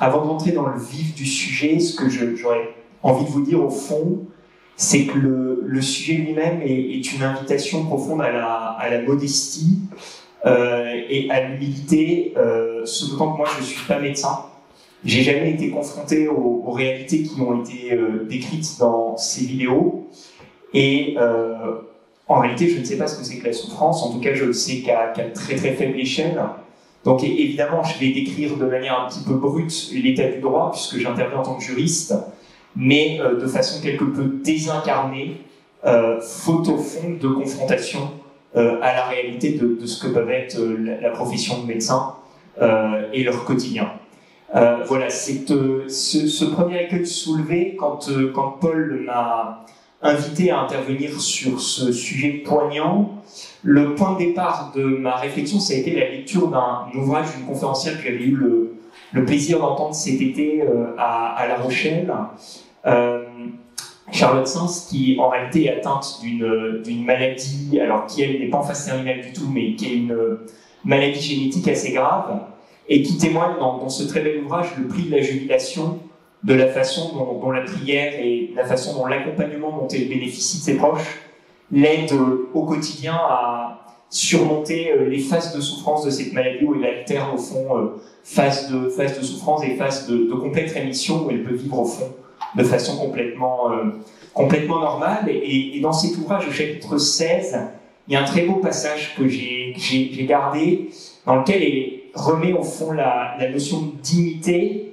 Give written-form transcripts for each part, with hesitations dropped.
avant de rentrer dans le vif du sujet, ce que j'aurais envie de vous dire au fond, c'est que le sujet lui-même est une invitation profonde à la modestie et à l'humilité, d'autant que moi je ne suis pas médecin. J'ai jamais été confronté aux réalités qui ont été décrites dans ces vidéos. Et en réalité, je ne sais pas ce que c'est que la souffrance. En tout cas, je le sais qu'à très très faible échelle. Donc évidemment, je vais décrire de manière un petit peu brute l'état du droit, puisque j'interviens en tant que juriste, mais de façon quelque peu désincarnée, faute au fond de confrontation à la réalité de ce que peuvent être la profession de médecin et leur quotidien. Voilà, ce premier écueil soulevé quand Paul m'a invité à intervenir sur ce sujet poignant. Le point de départ de ma réflexion, ça a été la lecture d'un ouvrage d'une conférencière que j'avais eu le plaisir d'entendre cet été à La Rochelle, Charlotte Sens, qui en réalité est atteinte d'une maladie, alors qui elle n'est pas en phase terminale du tout, mais qui est une maladie génétique assez grave, et qui témoigne dans ce très bel ouvrage le prix de la jubilation, de la façon dont la prière et la façon dont l'accompagnement dont elle bénéficie de ses proches l'aide au quotidien à surmonter les phases de souffrance de cette maladie, où elle alterne au fond phases de souffrance et phases de complète rémission, où elle peut vivre au fond de façon complètement normale. Et dans cet ouvrage, au chapitre 16, il y a un très beau passage que j'ai gardé, dans lequel elle remet au fond la notion de dignité.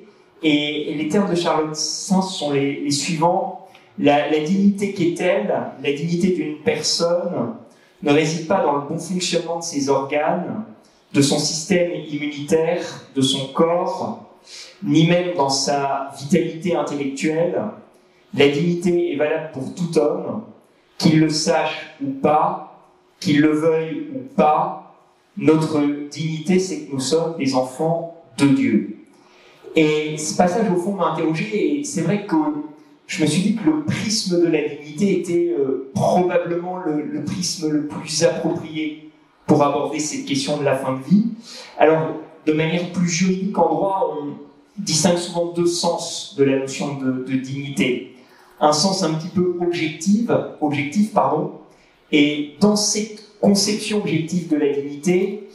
Et les termes de Charlotte Sens sont les suivants. La dignité qu'est-elle, la dignité d'une personne, ne réside pas dans le bon fonctionnement de ses organes, de son système immunitaire, de son corps, ni même dans sa vitalité intellectuelle. La dignité est valable pour tout homme, qu'il le sache ou pas, qu'il le veuille ou pas. Notre dignité, c'est que nous sommes des enfants de Dieu. Et ce passage, au fond, m'a interrogé, et c'est vrai que je me suis dit que le prisme de la dignité était probablement le prisme le plus approprié pour aborder cette question de la fin de vie. Alors, de manière plus juridique en droit, on distingue souvent deux sens de la notion de dignité. Un sens un petit peu objectif, et dans cette conception objective de la dignité,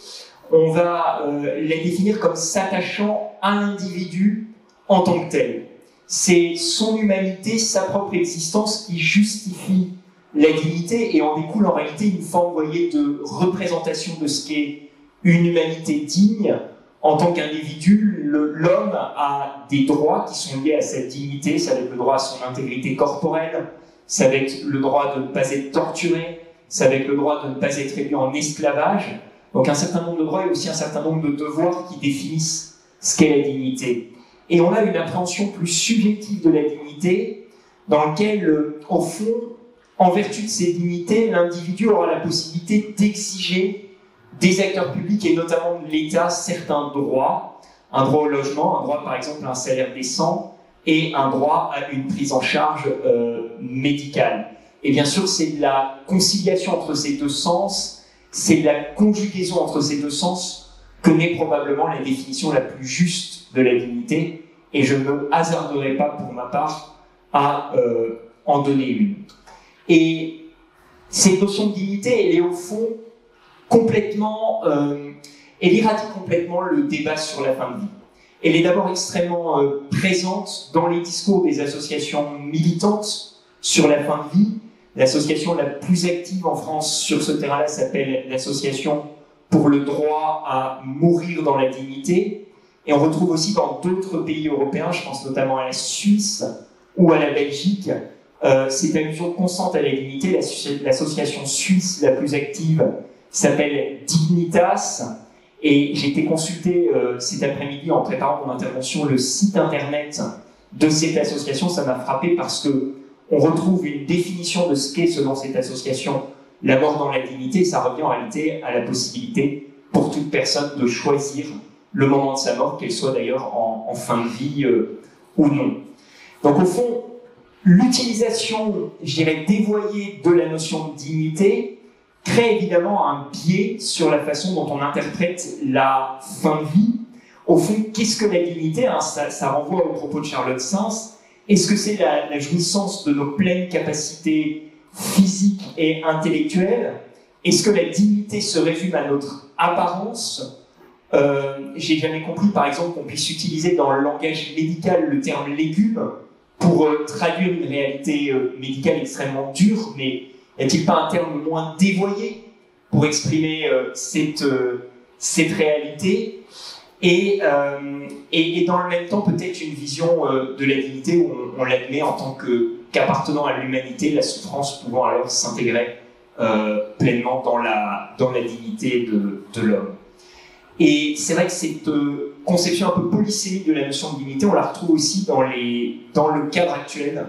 on va la définir comme s'attachant à l'individu en tant que tel. C'est son humanité, sa propre existence qui justifie la dignité, et en découle en réalité une forme, voyez, de représentation de ce qu'est une humanité digne. En tant qu'individu, l'homme a des droits qui sont liés à cette dignité. Ça va être le droit à son intégrité corporelle, ça va être le droit de ne pas être torturé, ça va être le droit de ne pas être réduit en esclavage. Donc un certain nombre de droits et aussi un certain nombre de devoirs qui définissent ce qu'est la dignité. Et on a une appréhension plus subjective de la dignité, dans laquelle, au fond, en vertu de ces dignités, l'individu aura la possibilité d'exiger des acteurs publics et notamment de l'État certains droits, un droit au logement, un droit par exemple à un salaire décent et un droit à une prise en charge médicale. Et bien sûr, c'est de la conciliation entre ces deux sens, c'est de la conjugaison entre ces deux sens que naît probablement la définition la plus juste de la dignité, et je ne me hasarderai pas pour ma part à en donner une. Et cette notion de dignité, elle est au fond complètement, elle irradie complètement le débat sur la fin de vie. Elle est d'abord extrêmement présente dans les discours des associations militantes sur la fin de vie. L'association la plus active en France sur ce terrain-là s'appelle l'Association pour le droit à mourir dans la dignité. Et on retrouve aussi dans d'autres pays européens, je pense notamment à la Suisse ou à la Belgique, cette allusion constante à la dignité. L'association suisse la plus active s'appelle Dignitas, et j'ai été consulté cet après-midi en préparant mon intervention le site internet de cette association. Ça m'a frappé parce que on retrouve une définition de ce qu'est, selon cette association, la mort dans la dignité. Ça revient en réalité à la possibilité pour toute personne de choisir le moment de sa mort, qu'elle soit d'ailleurs en fin de vie ou non. Donc au fond, l'utilisation, je dirais, dévoyée de la notion de dignité crée évidemment un biais sur la façon dont on interprète la fin de vie. au fond, qu'est-ce que la dignité, hein, ça renvoie au propos de Charlotte Sens. Est-ce que c'est la jouissance de nos pleines capacités physiques et intellectuelles? Est-ce que la dignité se résume à notre apparence? J'ai jamais compris, par exemple, qu'on puisse utiliser dans le langage médical le terme légume pour traduire une réalité médicale extrêmement dure, mais y a-t-il pas un terme moins dévoyé pour exprimer cette réalité? Et dans le même temps, peut-être une vision de la dignité où on l'admet en tant qu'appartenant à l'humanité, la souffrance pouvant alors s'intégrer pleinement dans la dignité de l'homme. Et c'est vrai que cette conception un peu polysémique de la notion de dignité, on la retrouve aussi dans le cadre actuel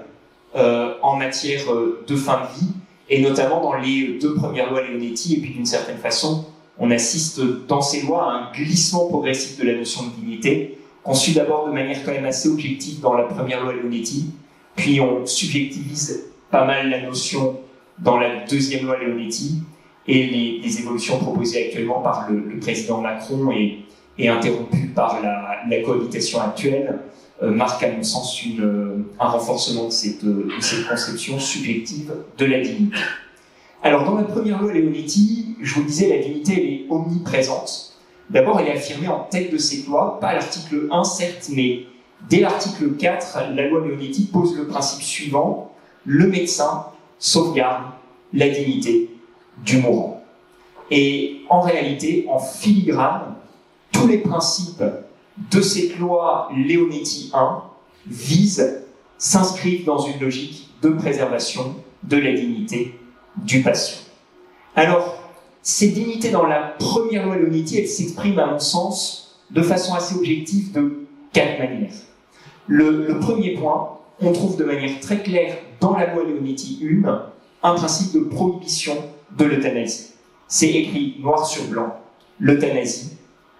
en matière de fin de vie, et notamment dans les 2 premières lois Leonetti, et puis d'une certaine façon, on assiste dans ces lois à un glissement progressif de la notion de dignité, conçu d'abord de manière quand même assez objective dans la première loi Leonetti, puis on subjectivise pas mal la notion dans la 2e loi Leonetti, et les évolutions proposées actuellement par le président Macron et interrompues par la cohabitation actuelle marquent à mon sens un renforcement de cette conception subjective de la dignité. Alors dans la première loi Leonetti, je vous disais, la dignité elle est omniprésente. D'abord, elle est affirmée en tête de cette loi, pas à l'article 1 certes, mais dès l'article 4, la loi Leonetti pose le principe suivant: le médecin sauvegarde la dignité du mourant. Et en réalité, en filigrane, tous les principes de cette loi Leonetti 1 s'inscrivent dans une logique de préservation de la dignité du patient. Alors, cette dignité dans la première loi Leonetti, elle s'exprime à mon sens de façon assez objective de 4 manières. Le premier point, on trouve de manière très claire dans la loi Leonetti 1 un principe de prohibition de l'euthanasie. C'est écrit noir sur blanc, l'euthanasie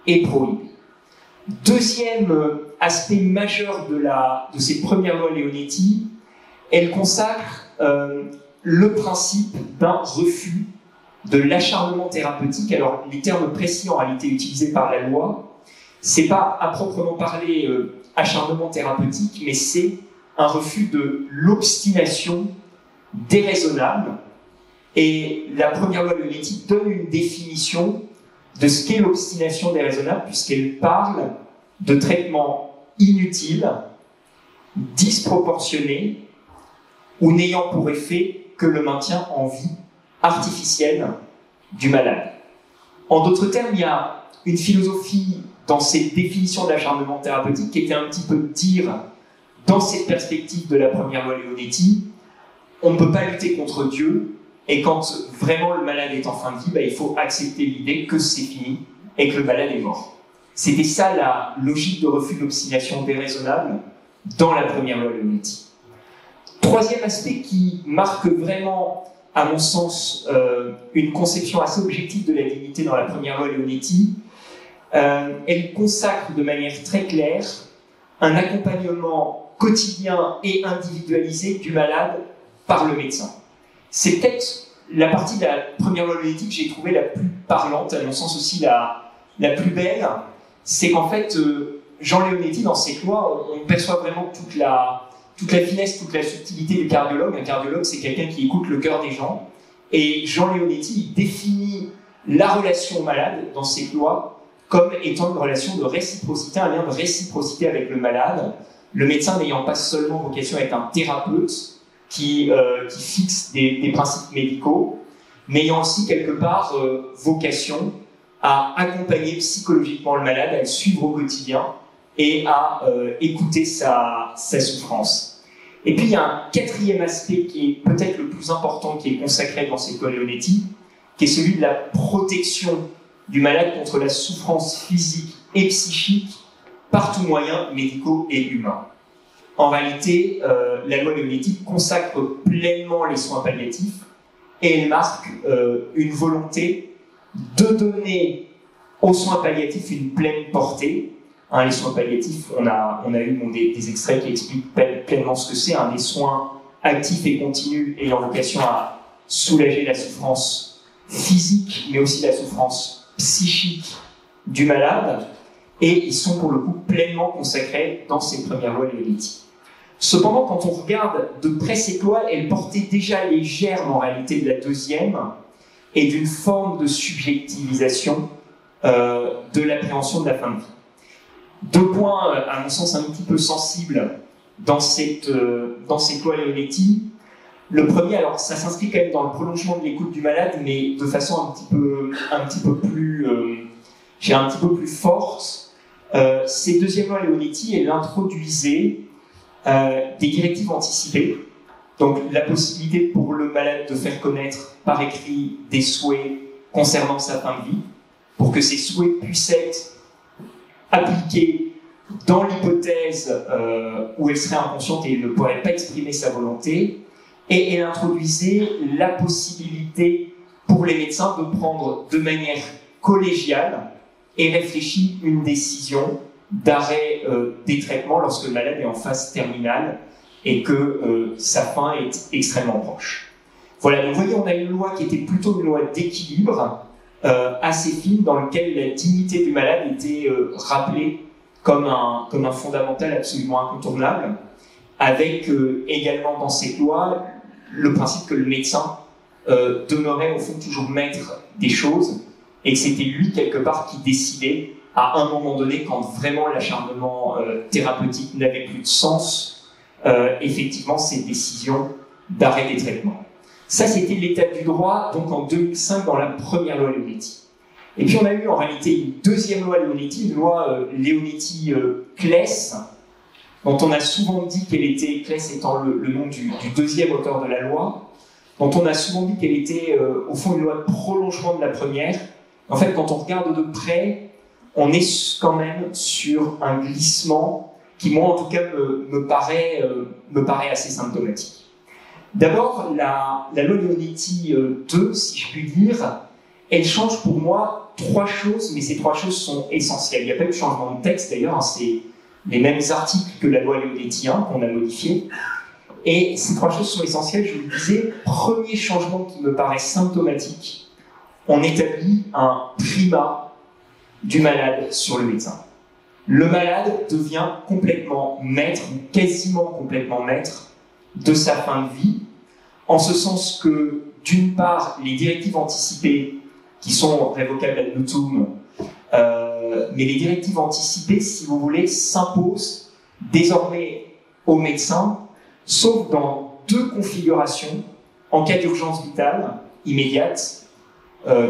est prohibée. Deuxième aspect majeur de cette première loi Leonetti, elle consacre le principe d'un refus de l'acharnement thérapeutique. Alors, les termes précis en réalité utilisés par la loi, c'est pas à proprement parler acharnement thérapeutique, mais c'est un refus de l'obstination déraisonnable. Et la première loi Leonetti donne une définition de ce qu'est l'obstination déraisonnable, puisqu'elle parle de traitements inutiles, disproportionnés, ou n'ayant pour effet que le maintien en vie artificielle du malade. En d'autres termes, il y a une philosophie dans cette définition d'acharnement thérapeutique qui était un petit peu de dire, dans cette perspective de la première loi Leonetti, on ne peut pas lutter contre Dieu, et quand vraiment le malade est en fin de vie, il faut accepter l'idée que c'est fini et que le malade est mort. C'était ça la logique de refus d'obstination déraisonnable dans la première loi Leonetti. Troisième aspect qui marque vraiment, à mon sens, une conception assez objective de la dignité dans la première loi Leonetti, elle consacre de manière très claire un accompagnement quotidien et individualisé du malade par le médecin. C'est peut-être la partie de la première loi Leonetti que j'ai trouvée la plus parlante, à mon sens aussi la plus belle. C'est qu'en fait, Jean Leonetti, dans ses lois, on perçoit vraiment toute la finesse, toute la subtilité du cardiologue. Un cardiologue, c'est quelqu'un qui écoute le cœur des gens. Et Jean Leonetti définit la relation au malade, dans ses lois, comme étant une relation de réciprocité, un lien de réciprocité avec le malade. Le médecin n'ayant pas seulement vocation à être un thérapeute, qui fixe des principes médicaux, mais ayant aussi quelque part vocation à accompagner psychologiquement le malade, à le suivre au quotidien et à écouter sa souffrance. Et puis il y a un quatrième aspect qui est peut-être le plus important, qui est consacré dans cette loi Leonetti, qui est celui de la protection du malade contre la souffrance physique et psychique par tous moyens médicaux et humains. En réalité, la loi Leonetti consacre pleinement les soins palliatifs et elle marque une volonté de donner aux soins palliatifs une pleine portée. Les soins palliatifs, on a eu des extraits qui expliquent pleinement ce que c'est, des soins actifs et continus ayant vocation à soulager la souffrance physique, mais aussi la souffrance psychique du malade. et ils sont pour le coup pleinement consacrés dans ces premières lois Leonetti. Cependant, quand on regarde de près cette loi, elle portait déjà les germes en réalité de la deuxième et d'une forme de subjectivisation de l'appréhension de la fin de vie. Deux points, à mon sens, un petit peu sensibles dans cette loi Leonetti. Le premier, alors ça s'inscrit quand même dans le prolongement de l'écoute du malade, mais de façon un petit peu plus forte. Cette deuxième loi Leonetti, elle introduisait des directives anticipées, donc la possibilité pour le malade de faire connaître par écrit des souhaits concernant sa fin de vie, pour que ces souhaits puissent être appliquée dans l'hypothèse où elle serait inconsciente et ne pourrait pas exprimer sa volonté, et elle introduisait la possibilité pour les médecins de prendre de manière collégiale et réfléchie une décision d'arrêt des traitements lorsque le malade est en phase terminale et que sa fin est extrêmement proche. Voilà, donc vous voyez, on a une loi qui était plutôt une loi d'équilibre, assez fine, dans lequel la dignité du malade était rappelée comme un fondamental absolument incontournable, avec également dans cette loi le principe que le médecin demeurait au fond toujours maître des choses et que c'était lui quelque part qui décidait à un moment donné, quand vraiment l'acharnement thérapeutique n'avait plus de sens, effectivement ces décisions d'arrêt des traitements. Ça, c'était l'étape du droit, donc en 2005, dans la première loi Leonetti. Et puis on a eu en réalité une deuxième loi Leonetti, une loi Leonetti-Claes, dont on a souvent dit qu'elle était, Claes étant le nom du deuxième auteur de la loi, dont on a souvent dit qu'elle était au fond une loi de prolongement de la première. En fait, quand on regarde de près, on est quand même sur un glissement qui, moi en tout cas, me paraît assez symptomatique. D'abord, la loi Leonetti 2, si je puis dire, elle change pour moi trois choses, mais ces trois choses sont essentielles. Il n'y a pas eu de changement de texte d'ailleurs, hein, c'est les mêmes articles que la loi Leonetti 1 qu'on a modifié. Et ces trois choses sont essentielles, je vous le disais. Premier changement qui me paraît symptomatique, on établit un primat du malade sur le médecin. Le malade devient complètement maître, ou quasiment complètement maître, de sa fin de vie, en ce sens que, d'une part, les directives anticipées, qui sont révocables ad nutum, mais les directives anticipées, si vous voulez, s'imposent désormais aux médecins, sauf dans deux configurations, en cas d'urgence vitale immédiate,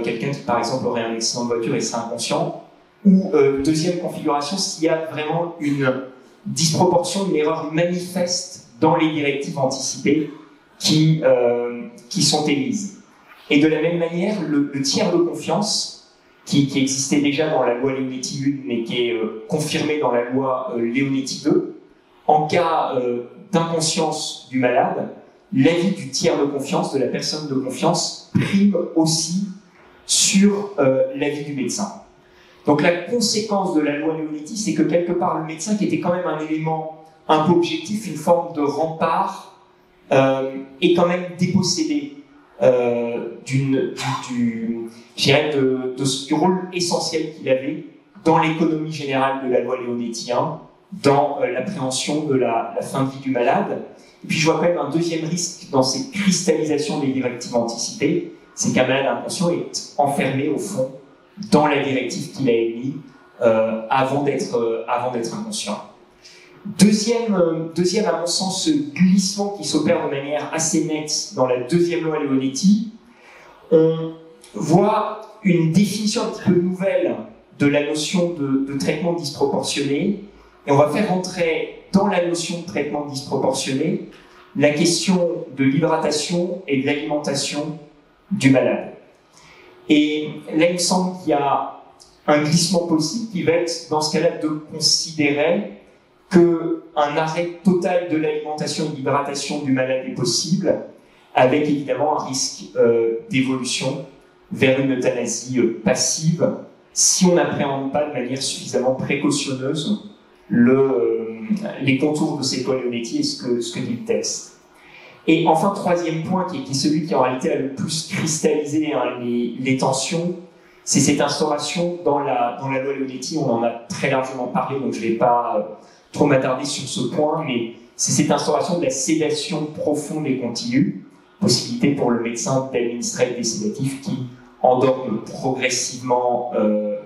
quelqu'un qui par exemple aurait un accident de voiture et serait inconscient, ou deuxième configuration, s'il y a vraiment une disproportion, une erreur manifeste dans les directives anticipées qui sont émises. Et de la même manière, le tiers de confiance, qui existait déjà dans la loi Leonetti 1, mais qui est confirmé dans la loi Leonetti 2, en cas d'inconscience du malade, l'avis du tiers de confiance, de la personne de confiance, prime aussi sur l'avis du médecin. Donc la conséquence de la loi Leonetti, c'est que quelque part le médecin, qui était quand même un élément un peu objectif, une forme de rempart, est quand même dépossédé du rôle essentiel qu'il avait dans l'économie générale de la loi Leonetti 1, dans l'appréhension de la fin de vie du malade. Et puis je vois quand même un deuxième risque dans cette cristallisation des directives anticipées, c'est qu'un malade inconscient est enfermé au fond dans la directive qu'il a émise avant d'être inconscient. Deuxième, à mon sens, glissement qui s'opère de manière assez nette dans la deuxième loi Leonetti, on voit une définition un petit peu nouvelle de la notion de traitement disproportionné, et on va faire entrer dans la notion de traitement disproportionné la question de l'hydratation et de l'alimentation du malade. Et là, il me semble qu'il y a un glissement possible qui va être, dans ce cas-là, de considérer qu'un arrêt total de l'alimentation et de l'hydratation du malade est possible, avec évidemment un risque d'évolution vers une euthanasie passive, si on n'appréhende pas de manière suffisamment précautionneuse les contours de cette loi Leonetti et ce que dit le texte. Et enfin, troisième point, qui est celui qui en réalité a le plus cristallisé les tensions, c'est cette instauration dans la loi Leonetti, on en a très largement parlé, donc je ne vais pas trop m'attarder sur ce point, mais c'est cette instauration de la sédation profonde et continue, possibilité pour le médecin d'administrer des sédatifs qui endorment progressivement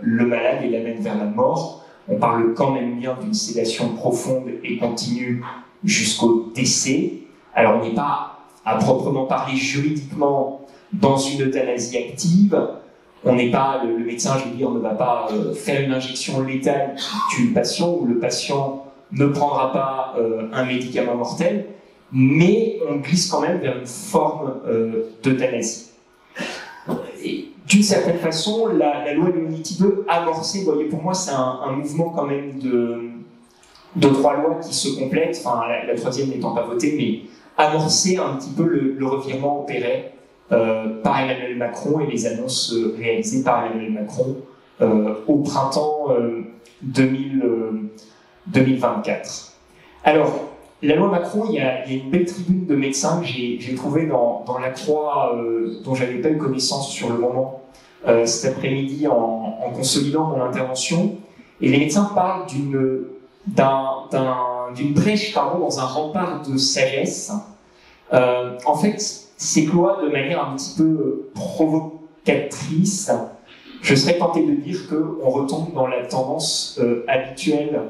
le malade et l'amènent vers la mort. On parle quand même bien d'une sédation profonde et continue jusqu'au décès. Alors on n'est pas à proprement parler juridiquement dans une euthanasie active. On n'est pas, le médecin, je veux dire, ne va pas faire une injection létale qui tue le patient, ou le patient ne prendra pas un médicament mortel, mais on glisse quand même vers une forme d'euthanasie. D'une certaine façon, la loi Leonetti II amorcée, vous voyez, pour moi, c'est un mouvement quand même de trois lois qui se complètent, enfin la troisième n'étant pas votée, mais amorcer un petit peu le revirement opéré par Emmanuel Macron et les annonces réalisées par Emmanuel Macron au printemps 2024. Alors, la loi Macron, il y a une belle tribune de médecins que j'ai trouvée dans la Croix, dont je n'avais pas eu connaissance sur le moment, cet après-midi en consolidant mon intervention. Et les médecins parlent d'une brèche dans un rempart de sagesse. En fait, s'écloit de manière un petit peu provocatrice. Je serais tenté de dire qu'on retombe dans la tendance habituelle,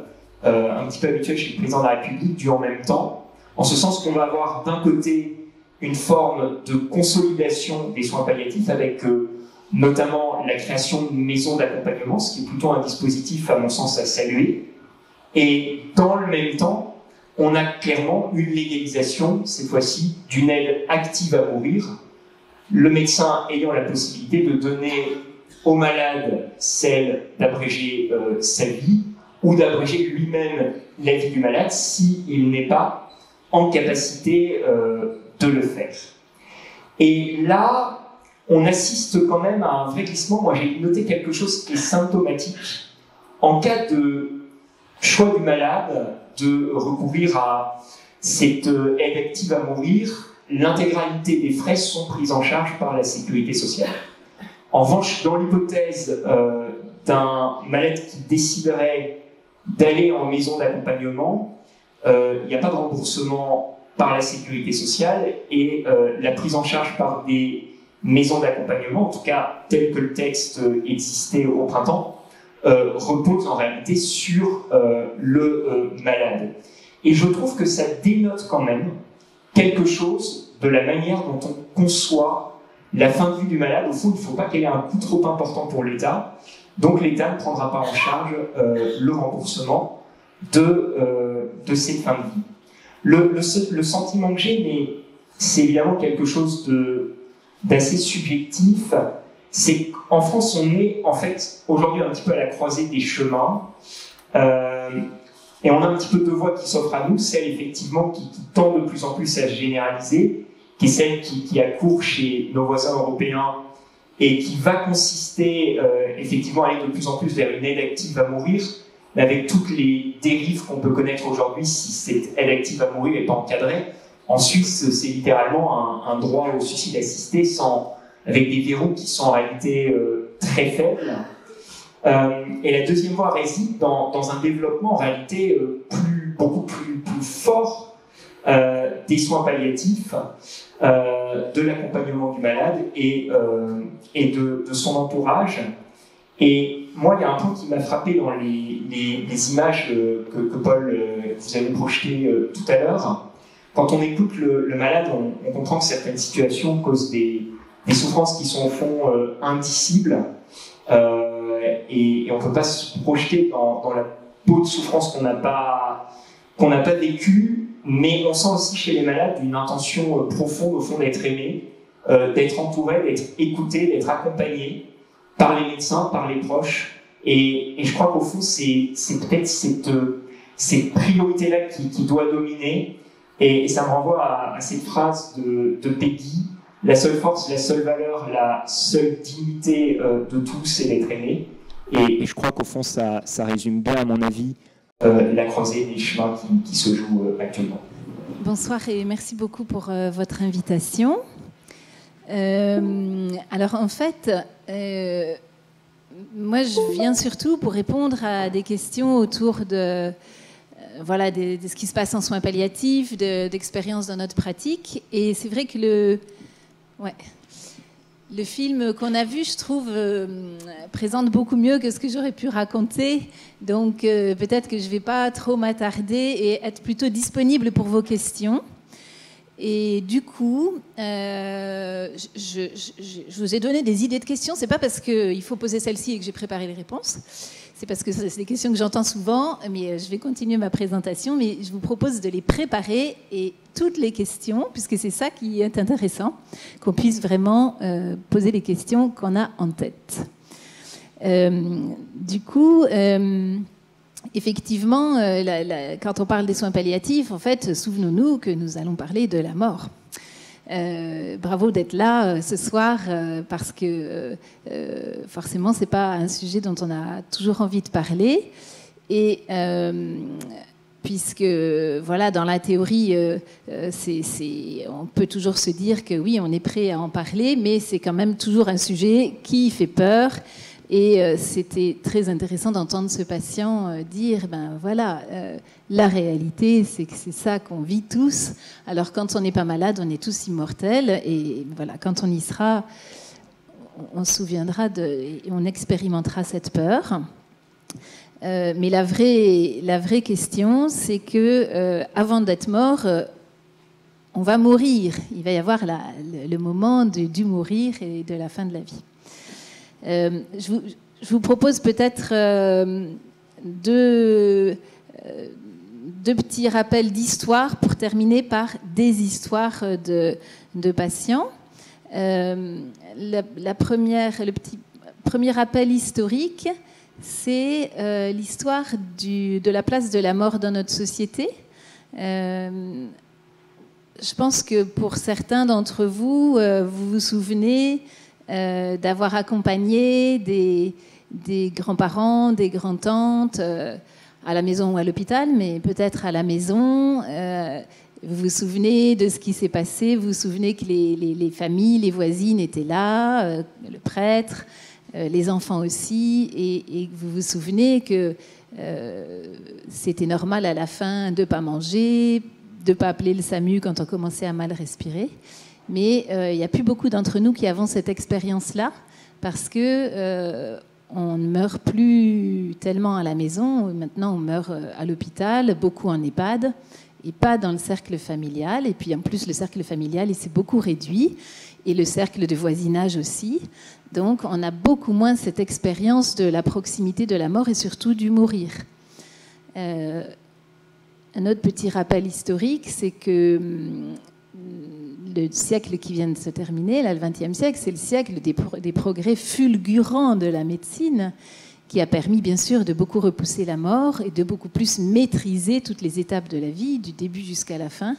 un petit peu habituelle chez le président de la République, du en même temps, en ce sens qu'on va avoir d'un côté une forme de consolidation des soins palliatifs avec notamment la création de maisons d'accompagnement, ce qui est plutôt un dispositif à mon sens à saluer, et dans le même temps, on a clairement une légalisation, cette fois-ci, d'une aide active à mourir, le médecin ayant la possibilité de donner au malade celle d'abréger sa vie ou d'abréger lui-même la vie du malade s'il n'est pas en capacité de le faire. Et là, on assiste quand même à un vrai glissement. Moi, j'ai noté quelque chose qui est symptomatique. En cas de choix du malade de recourir à cette aide active à mourir, l'intégralité des frais sont prises en charge par la sécurité sociale. En revanche, dans l'hypothèse d'un malade qui déciderait d'aller en maison d'accompagnement, il n'y a pas de remboursement par la sécurité sociale et la prise en charge par des maisons d'accompagnement, en tout cas tel que le texte existait au printemps, repose en réalité sur le malade. Et je trouve que ça dénote quand même quelque chose de la manière dont on conçoit la fin de vie du malade. Au fond, il ne faut pas qu'elle ait un coût trop important pour l'État. Donc l'État ne prendra pas en charge le remboursement de cette fin de vie. Le sentiment que j'ai, mais c'est évidemment quelque chose d'assez subjectif, c'est qu'en France, on est en fait aujourd'hui un petit peu à la croisée des chemins, et on a un petit peu deux voies qui s'offrent à nous, celle effectivement qui tend de plus en plus à se généraliser, qui est celle qui accourt chez nos voisins européens et qui va consister effectivement à aller de plus en plus vers une aide active à mourir, mais avec toutes les dérives qu'on peut connaître aujourd'hui si cette aide active à mourir n'est pas encadrée. En Suisse, c'est littéralement un droit au suicide assisté avec des verrous qui sont en réalité très faibles. Et la deuxième voie réside dans un développement en réalité beaucoup plus fort des soins palliatifs, de l'accompagnement du malade et de son entourage. Et moi, il y a un point qui m'a frappé dans les images que Paul, vous avez projetées tout à l'heure. Quand on écoute le malade, on comprend que certaines situations causent des souffrances qui sont au fond indicibles, et on ne peut pas se projeter dans la peau de souffrance qu'on n'a pas vécue, mais on sent aussi chez les malades une intention profonde au fond d'être aimé, d'être entouré, d'être écouté, d'être accompagné par les médecins, par les proches, et je crois qu'au fond c'est peut-être cette priorité-là qui doit dominer, et ça me renvoie à cette phrase de Peggy: la seule force, la seule valeur, la seule dignité de tous, c'est d'être aimé. Et je crois qu'au fond, ça résume bien, à mon avis, la croisée des chemins qui se joue actuellement. Bonsoir et merci beaucoup pour votre invitation. Alors en fait, moi, je viens surtout pour répondre à des questions autour de, voilà, de ce qui se passe en soins palliatifs, d'expériences dans notre pratique. Et c'est vrai que le film qu'on a vu, je trouve, présente beaucoup mieux que ce que j'aurais pu raconter. Donc, peut-être que je ne vais pas trop m'attarder et être plutôt disponible pour vos questions. Et du coup, je vous ai donné des idées de questions. Ce n'est pas parce qu'il faut poser celle-ci et que j'ai préparé les réponses. C'est parce que c'est des questions que j'entends souvent. Mais je vais continuer ma présentation. Mais je vous propose de les préparer et toutes les questions, puisque c'est ça qui est intéressant, qu'on puisse vraiment poser les questions qu'on a en tête. Du coup... effectivement, quand on parle des soins palliatifs, en fait, souvenons-nous que nous allons parler de la mort. Bravo d'être là ce soir, parce que forcément, ce n'est pas un sujet dont on a toujours envie de parler. Et puisque, voilà, dans la théorie, on peut toujours se dire que oui, on est prêt à en parler, mais c'est quand même toujours un sujet qui fait peur. Et c'était très intéressant d'entendre ce patient dire, ben voilà, la réalité, c'est que c'est ça qu'on vit tous. Alors quand on n'est pas malade, on est tous immortels. Et voilà, quand on y sera, on se souviendra et on expérimentera cette peur. Mais la vraie question, c'est que avant d'être mort, on va mourir. Il va y avoir le moment du mourir et de la fin de la vie. Je vous propose peut-être deux petits rappels d'histoire pour terminer par des histoires de patients. Le premier rappel historique, c'est l'histoire de la place de la mort dans notre société. Je pense que pour certains d'entre vous, vous vous souvenez d'avoir accompagné des grands-parents, des grands-tantes à la maison ou à l'hôpital, mais peut-être à la maison. Vous vous souvenez de ce qui s'est passé, vous vous souvenez que les familles, les voisines étaient là, le prêtre, les enfants aussi, et vous vous souvenez que c'était normal à la fin de ne pas manger, de ne pas appeler le SAMU quand on commençait à mal respirer. Mais il n'y a plus beaucoup d'entre nous qui avons cette expérience-là, parce que on ne meurt plus tellement à la maison. Maintenant, on meurt à l'hôpital, beaucoup en EHPAD, et pas dans le cercle familial. Et puis, en plus, le cercle familial, il s'est beaucoup réduit, et le cercle de voisinage aussi. Donc, on a beaucoup moins cette expérience de la proximité de la mort et surtout du mourir. Un autre petit rappel historique, c'est que le siècle qui vient de se terminer, là, le XXe siècle, c'est le siècle des progrès fulgurants de la médecine, qui a permis bien sûr de beaucoup repousser la mort et de beaucoup plus maîtriser toutes les étapes de la vie, du début jusqu'à la fin.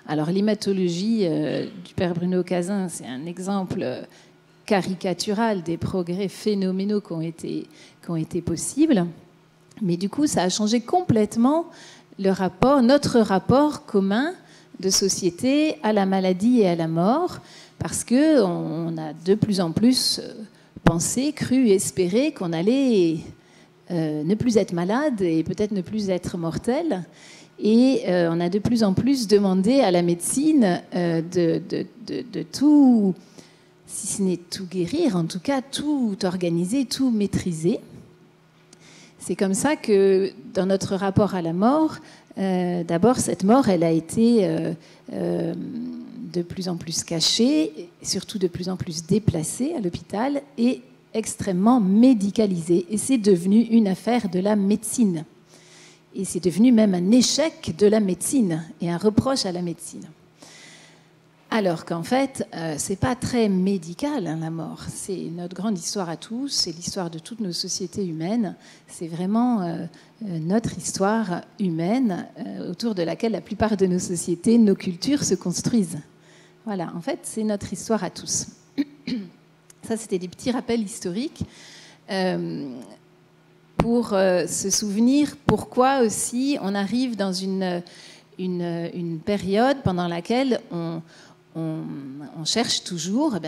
Alors l'hématologie du père Bruno Cazin, c'est un exemple caricatural des progrès phénoménaux qui ont été possibles. Mais du coup, ça a changé complètement notre rapport commun de société à la maladie et à la mort, parce qu'on a de plus en plus pensé, cru, espéré qu'on allait ne plus être malade et peut-être ne plus être mortel. Et on a de plus en plus demandé à la médecine de tout, si ce n'est tout guérir, en tout cas tout organiser, tout maîtriser. C'est comme ça que dans notre rapport à la mort, d'abord, cette mort, elle a été de plus en plus cachée, surtout de plus en plus déplacée à l'hôpital et extrêmement médicalisée. Et c'est devenu une affaire de la médecine. Et c'est devenu même un échec de la médecine et un reproche à la médecine. Alors qu'en fait, c'est pas très médical, hein, la mort. C'est notre grande histoire à tous, c'est l'histoire de toutes nos sociétés humaines. C'est vraiment notre histoire humaine autour de laquelle la plupart de nos sociétés, nos cultures se construisent. Voilà, en fait, c'est notre histoire à tous. Ça, c'était des petits rappels historiques pour se souvenir pourquoi aussi on arrive dans une période pendant laquelle on cherche toujours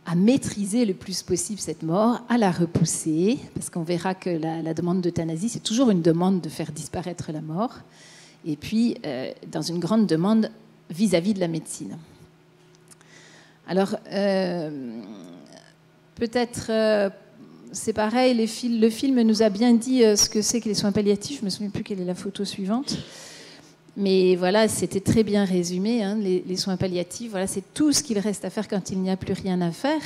à maîtriser le plus possible cette mort, à la repousser, parce qu'on verra que la demande d'euthanasie, c'est toujours une demande de faire disparaître la mort, et puis dans une grande demande vis-à-vis de la médecine. Alors, peut-être, c'est pareil, le film nous a bien dit ce que c'est que les soins palliatifs, je ne me souviens plus quelle est la photo suivante. Mais voilà, c'était très bien résumé, hein, les soins palliatifs. Voilà, c'est tout ce qu'il reste à faire quand il n'y a plus rien à faire.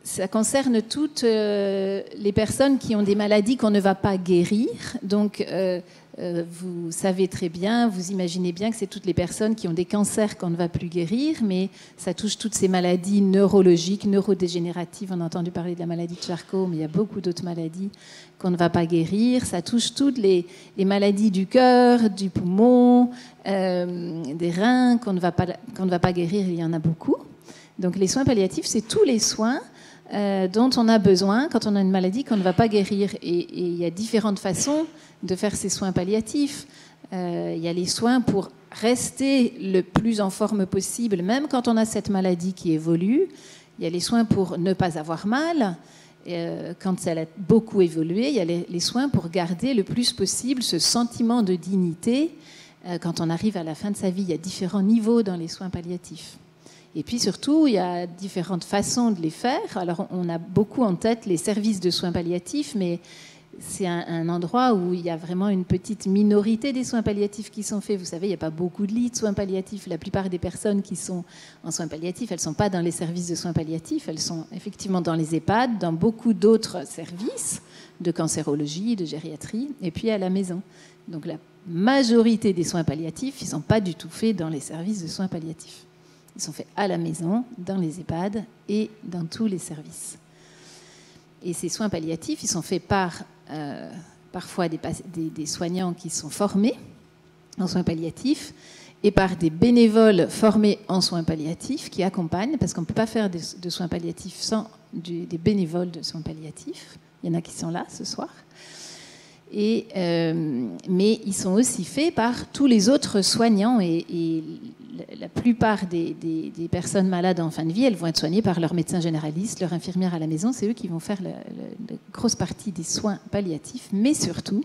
Ça concerne toutes les personnes qui ont des maladies qu'on ne va pas guérir. Donc, vous savez très bien, vous imaginez bien que c'est toutes les personnes qui ont des cancers qu'on ne va plus guérir, mais ça touche toutes ces maladies neurologiques, neurodégénératives. On a entendu parler de la maladie de Charcot, mais il y a beaucoup d'autres maladies qu'on ne va pas guérir. Ça touche toutes les maladies du cœur, du poumon, des reins qu'on ne va pas guérir. Il y en a beaucoup. Donc les soins palliatifs, c'est tous les soins dont on a besoin quand on a une maladie qu'on ne va pas guérir. Et il y a différentes façons de faire ces soins palliatifs. Il y a les soins pour rester le plus en forme possible, même quand on a cette maladie qui évolue. Il y a les soins pour ne pas avoir mal. Quand ça a beaucoup évolué, il y a les soins pour garder le plus possible ce sentiment de dignité. Quand on arrive à la fin de sa vie, il y a différents niveaux dans les soins palliatifs. Et puis surtout, il y a différentes façons de les faire. Alors, on a beaucoup en tête les services de soins palliatifs, mais c'est un endroit où il y a vraiment une petite minorité des soins palliatifs qui sont faits. Vous savez, il n'y a pas beaucoup de lits de soins palliatifs. La plupart des personnes qui sont en soins palliatifs, elles ne sont pas dans les services de soins palliatifs. Elles sont effectivement dans les EHPAD, dans beaucoup d'autres services de cancérologie, de gériatrie, et puis à la maison. Donc la majorité des soins palliatifs, ils ne sont pas du tout faits dans les services de soins palliatifs. Ils sont faits à la maison, dans les EHPAD et dans tous les services. Et ces soins palliatifs, ils sont faits par parfois des soignants qui sont formés en soins palliatifs et par des bénévoles formés en soins palliatifs qui accompagnent, parce qu'on ne peut pas faire de soins palliatifs sans des bénévoles de soins palliatifs. Il y en a qui sont là ce soir. Mais ils sont aussi faits par tous les autres soignants et la plupart des personnes malades en fin de vie, elles vont être soignées par leur médecin généraliste, leur infirmière à la maison. C'est eux qui vont faire la grosse partie des soins palliatifs. Mais surtout,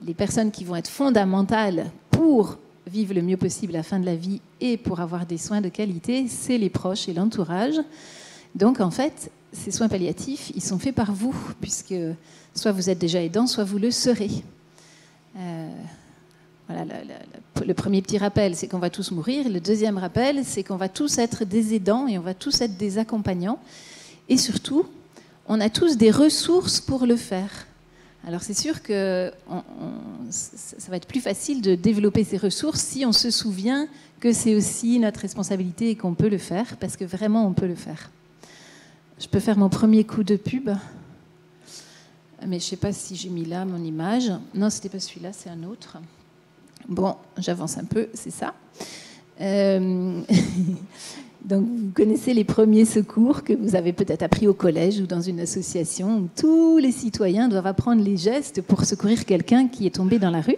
les personnes qui vont être fondamentales pour vivre le mieux possible la fin de la vie et pour avoir des soins de qualité, c'est les proches et l'entourage. Donc en fait, ces soins palliatifs, ils sont faits par vous, puisque soit vous êtes déjà aidant, soit vous le serez. Voilà, le premier petit rappel, c'est qu'on va tous mourir. Le deuxième rappel, c'est qu'on va tous être des aidants et on va tous être des accompagnants. Et surtout, on a tous des ressources pour le faire. Alors c'est sûr que ça va être plus facile de développer ces ressources si on se souvient que c'est aussi notre responsabilité et qu'on peut le faire, parce que vraiment on peut le faire. Je peux faire mon premier coup de pub, mais je ne sais pas si j'ai mis là mon image. Non, ce n'était pas celui-là, c'est un autre. Bon, j'avance un peu, c'est ça. Donc, vous connaissez les premiers secours que vous avez peut-être appris au collège ou dans une association où tous les citoyens doivent apprendre les gestes pour secourir quelqu'un qui est tombé dans la rue.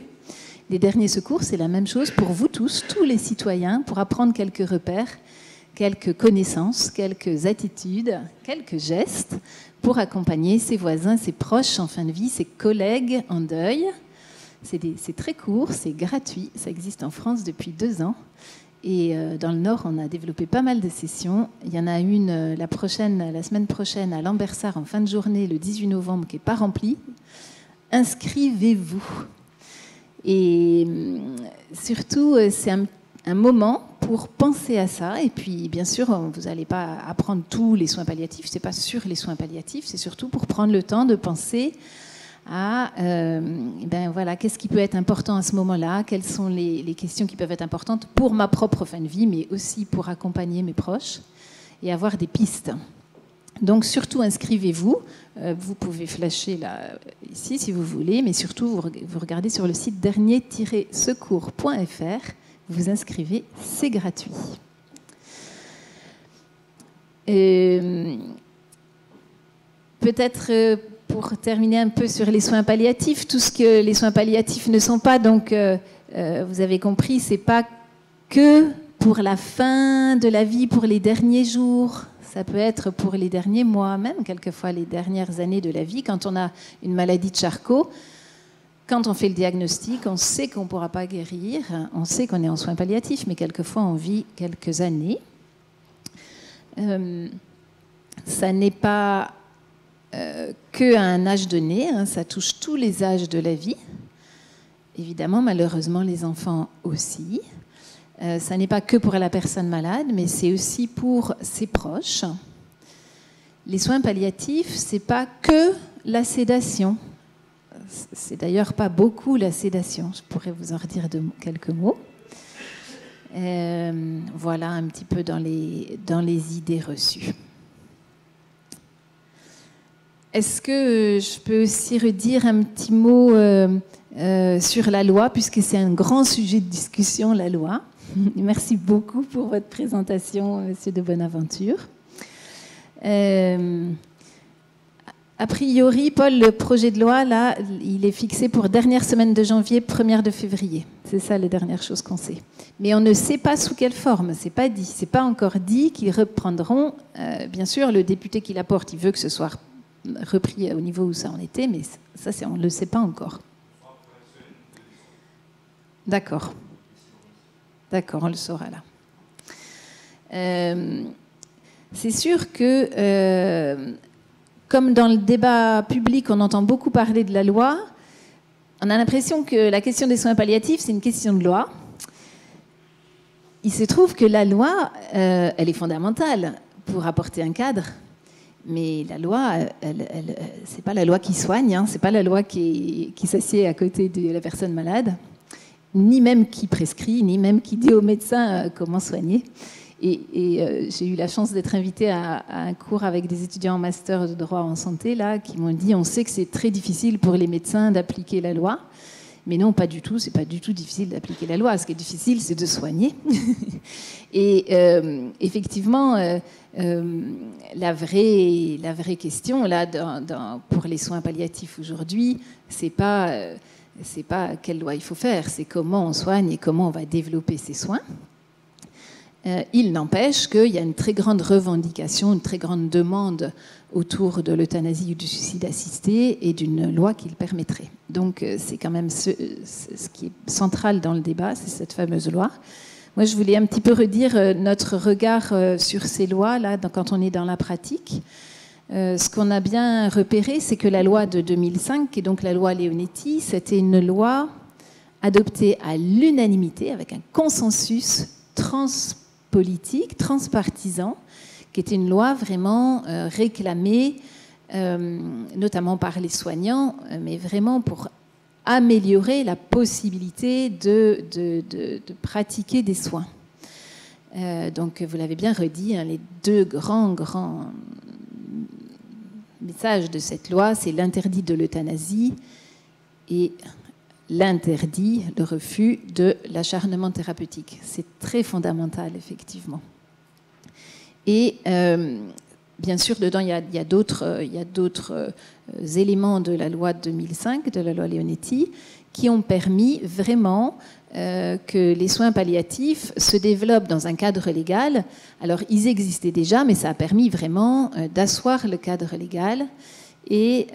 Les derniers secours, c'est la même chose pour vous tous les citoyens, pour apprendre quelques repères, quelques connaissances, quelques attitudes, quelques gestes pour accompagner ses voisins, ses proches en fin de vie, ses collègues en deuil. C'est très court, c'est gratuit, ça existe en France depuis 2 ans. Et dans le Nord, on a développé pas mal de sessions. Il y en a une la semaine prochaine à Lambersart en fin de journée, le 18 novembre, qui n'est pas remplie. Inscrivez-vous. Et surtout, c'est un moment pour penser à ça. Et puis, bien sûr, vous n'allez pas apprendre tous les soins palliatifs. Ce n'est pas sur les soins palliatifs, c'est surtout pour prendre le temps de penser à voilà, qu'est-ce qui peut être important à ce moment-là, quelles sont les questions qui peuvent être importantes pour ma propre fin de vie, mais aussi pour accompagner mes proches et avoir des pistes. Donc surtout inscrivez-vous, vous pouvez flasher là, ici si vous voulez, mais surtout vous regardez sur le site dernier-secours.fr, vous inscrivez, c'est gratuit. Peut-être pour terminer un peu sur les soins palliatifs, tout ce que les soins palliatifs ne sont pas, donc vous avez compris, c'est pas que pour la fin de la vie, pour les derniers jours. Ça peut être pour les derniers mois, même quelquefois les dernières années de la vie. Quand on a une maladie de Charcot, quand on fait le diagnostic, on sait qu'on ne pourra pas guérir, on sait qu'on est en soins palliatifs, mais quelquefois on vit quelques années. Ça n'est pas qu'à un âge donné, hein, ça touche tous les âges de la vie. Évidemment, malheureusement, les enfants aussi. Ça n'est pas que pour la personne malade, mais c'est aussi pour ses proches. Les soins palliatifs, c'est pas que la sédation. C'est d'ailleurs pas beaucoup la sédation. Je pourrais vous en redire quelques mots. Voilà un petit peu dans les idées reçues. Est-ce que je peux aussi redire un petit mot sur la loi, puisque c'est un grand sujet de discussion, la loi. Merci beaucoup pour votre présentation, Monsieur de Bonaventure. A priori, Paul, le projet de loi, là, il est fixé pour dernière semaine de janvier, première de février. C'est ça les dernières choses qu'on sait. Mais on ne sait pas sous quelle forme, c'est pas dit. C'est pas encore dit qu'ils reprendront. Bien sûr, le député qui l'apporte, il veut que ce soit repris au niveau où ça en était, mais ça, on ne le sait pas encore. D'accord. D'accord, on le saura là. C'est sûr que, comme dans le débat public, on entend beaucoup parler de la loi, on a l'impression que la question des soins palliatifs, c'est une question de loi. Il se trouve que la loi, elle est fondamentale pour apporter un cadre. Mais la loi, c'est pas la loi qui soigne, hein, c'est pas la loi qui s'assied à côté de la personne malade, ni même qui prescrit, ni même qui dit au médecin comment soigner. Et j'ai eu la chance d'être invitée à un cours avec des étudiants en master de droit en santé là, qui m'ont dit on sait que c'est très difficile pour les médecins d'appliquer la loi. Mais non, pas du tout, c'est pas du tout difficile d'appliquer la loi. Ce qui est difficile, c'est de soigner. Et effectivement, la vraie question là, pour les soins palliatifs aujourd'hui, c'est pas quelle loi il faut faire, c'est comment on soigne et comment on va développer ces soins. Il n'empêche qu'il y a une très grande revendication, une très grande demande autour de l'euthanasie ou du suicide assisté et d'une loi qui le permettrait. Donc c'est quand même ce qui est central dans le débat, c'est cette fameuse loi. Moi, je voulais un petit peu redire notre regard sur ces lois-là quand on est dans la pratique. Ce qu'on a bien repéré, c'est que la loi de 2005, qui est donc la loi Leonetti, c'était une loi adoptée à l'unanimité, avec un consensus transpolitique, transpartisan, qui était une loi vraiment réclamée, notamment par les soignants, mais vraiment pour améliorer la possibilité de pratiquer des soins. Donc, vous l'avez bien redit, hein, les deux grands messages de cette loi, c'est l'interdit de l'euthanasie et l'interdit, le refus de l'acharnement thérapeutique. C'est très fondamental, effectivement. Et bien sûr, dedans, il y a d'autres éléments de la loi de 2005, de la loi Leonetti, qui ont permis vraiment que les soins palliatifs se développent dans un cadre légal. Alors, ils existaient déjà, mais ça a permis vraiment d'asseoir le cadre légal. Et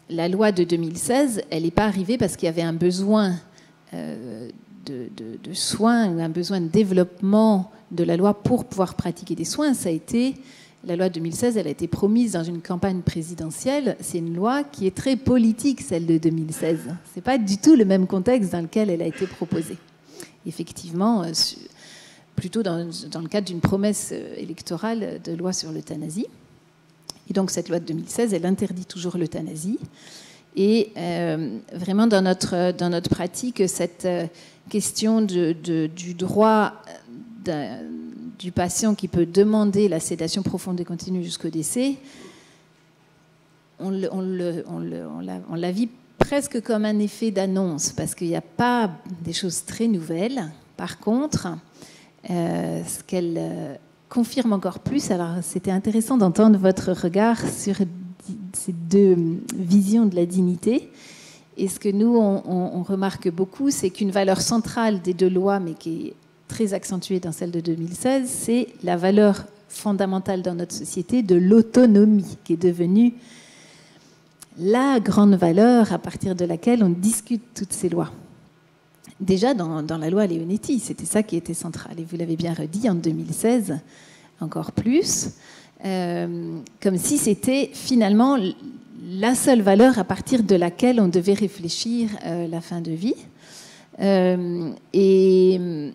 la loi de 2016, elle n'est pas arrivée parce qu'il y avait un besoin de soins, un besoin de développement de la loi pour pouvoir pratiquer des soins. Ça a été, la loi de 2016, elle a été promise dans une campagne présidentielle. C'est une loi qui est très politique, celle de 2016. Ce n'est pas du tout le même contexte dans lequel elle a été proposée. Effectivement, plutôt dans le cadre d'une promesse électorale de loi sur l'euthanasie. Et donc cette loi de 2016, elle interdit toujours l'euthanasie. Et vraiment dans notre pratique, cette question du droit du patient qui peut demander la sédation profonde et continue jusqu'au décès, on la vit presque comme un effet d'annonce, parce qu'il n'y a pas des choses très nouvelles. Par contre, ce qu'elle confirme encore plus, alors c'était intéressant d'entendre votre regard sur ces deux visions de la dignité. Et ce que nous, on remarque beaucoup, c'est qu'une valeur centrale des deux lois, mais qui est très accentuée dans celle de 2016, c'est la valeur fondamentale dans notre société de l'autonomie, qui est devenue la grande valeur à partir de laquelle on discute toutes ces lois. Déjà dans la loi Leonetti, c'était ça qui était central. Et vous l'avez bien redit en 2016, encore plus, comme si c'était finalement la seule valeur à partir de laquelle on devait réfléchir la fin de vie. Et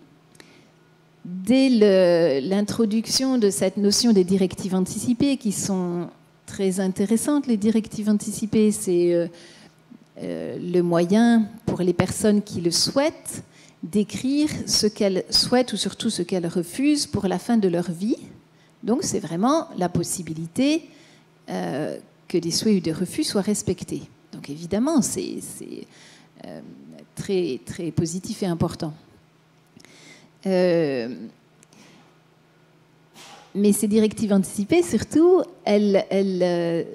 dès l'introduction de cette notion des directives anticipées, qui sont très intéressantes, les directives anticipées, c'est le moyen pour les personnes qui le souhaitent d'écrire ce qu'elles souhaitent ou surtout ce qu'elles refusent pour la fin de leur vie. Donc c'est vraiment la possibilité que des souhaits ou des refus soient respectés. Donc évidemment, c'est très, très positif et important. Mais ces directives anticipées, surtout, c'est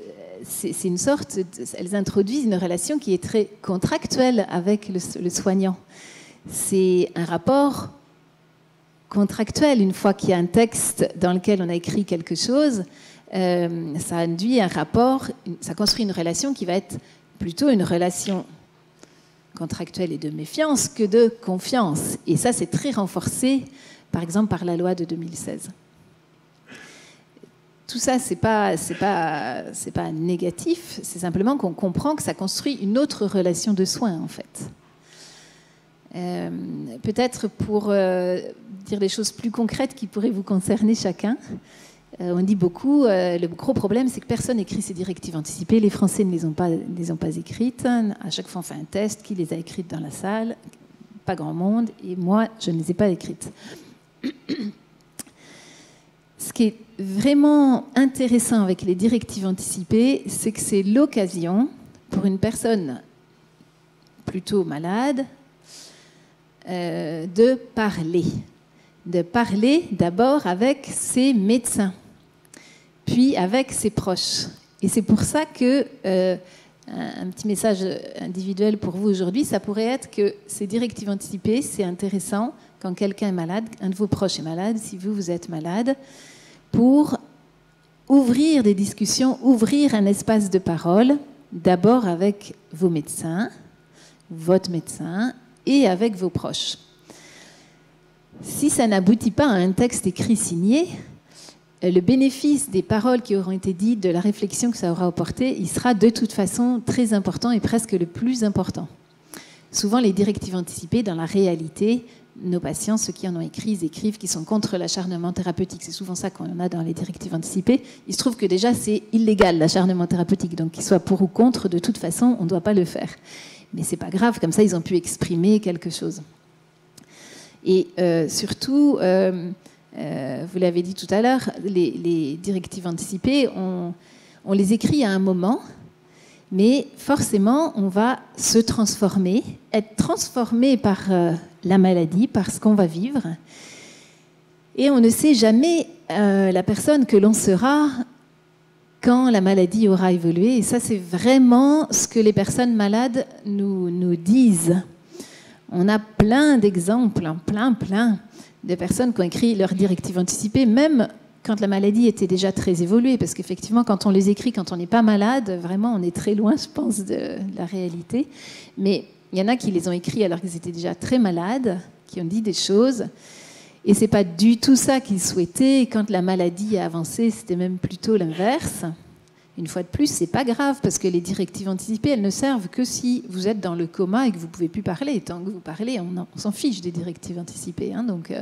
une sorte, elles introduisent une relation qui est très contractuelle avec le soignant. C'est un rapport contractuel. Une fois qu'il y a un texte dans lequel on a écrit quelque chose, ça induit un rapport, ça construit une relation qui va être plutôt une relation contractuelle et de méfiance que de confiance. Et ça, c'est très renforcé, par exemple, par la loi de 2016. Tout ça, c'est pas négatif, c'est simplement qu'on comprend que ça construit une autre relation de soins, en fait. Peut-être pour dire des choses plus concrètes qui pourraient vous concerner chacun, on dit beaucoup, le gros problème, c'est que personne n'écrit ces directives anticipées. Les Français ne les ont pas écrites. À chaque fois, on fait un test. Qui les a écrites dans la salle? Pas grand monde. Et moi, je ne les ai pas écrites. Ce qui est vraiment intéressant avec les directives anticipées, c'est que c'est l'occasion pour une personne plutôt malade de parler d'abord avec ses médecins, puis avec ses proches. Et c'est pour ça que un petit message individuel pour vous aujourd'hui, ça pourrait être que ces directives anticipées, c'est intéressant quand quelqu'un est malade, un de vos proches est malade, si vous êtes malade, pour ouvrir des discussions, ouvrir un espace de parole, d'abord avec vos médecins, votre médecin, et avec vos proches. Si ça n'aboutit pas à un texte écrit signé, le bénéfice des paroles qui auront été dites, de la réflexion que ça aura apporté, il sera de toute façon très important et presque le plus important. Souvent, les directives anticipées, dans la réalité, nos patients, ceux qui en ont écrit, ils écrivent qu'ils sont contre l'acharnement thérapeutique. C'est souvent ça qu'on a dans les directives anticipées. Il se trouve que déjà, c'est illégal, l'acharnement thérapeutique. Donc, qu'ils soient pour ou contre, de toute façon, on ne doit pas le faire. Mais ce n'est pas grave, comme ça, ils ont pu exprimer quelque chose. Et surtout, vous l'avez dit tout à l'heure, les directives anticipées, on les écrit à un moment, mais forcément, on va se transformer, être transformé par la maladie, par ce qu'on va vivre. Et on ne sait jamais la personne que l'on sera quand la maladie aura évolué. Et ça, c'est vraiment ce que les personnes malades nous disent. On a plein d'exemples, plein de personnes qui ont écrit leurs directives anticipées, même quand la maladie était déjà très évoluée, parce qu'effectivement, quand on les écrit, quand on n'est pas malade, vraiment, on est très loin, je pense, de la réalité. Mais il y en a qui les ont écrits alors qu'ils étaient déjà très malades, qui ont dit des choses, et c'est pas du tout ça qu'ils souhaitaient. Quand la maladie a avancé, c'était même plutôt l'inverse. Une fois de plus, c'est pas grave, parce que les directives anticipées, elles ne servent que si vous êtes dans le coma et que vous pouvez plus parler. Tant que vous parlez, on s'en fiche des directives anticipées. Hein, donc,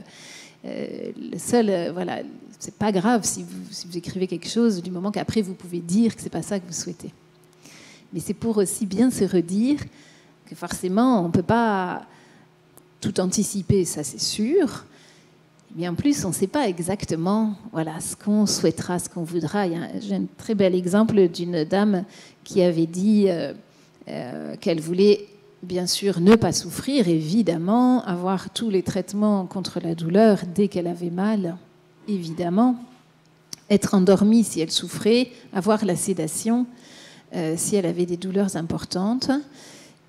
le seul, voilà, c'est pas grave si vous écrivez quelque chose du moment qu'après vous pouvez dire que c'est pas ça que vous souhaitez. Mais c'est pour aussi bien se redire que forcément, on peut pas tout anticiper, ça c'est sûr. Mais en plus, on ne sait pas exactement ce qu'on souhaitera, ce qu'on voudra. J'ai un très bel exemple d'une dame qui avait dit qu'elle voulait, bien sûr, ne pas souffrir, évidemment, avoir tous les traitements contre la douleur dès qu'elle avait mal, évidemment, être endormie si elle souffrait, avoir la sédation si elle avait des douleurs importantes,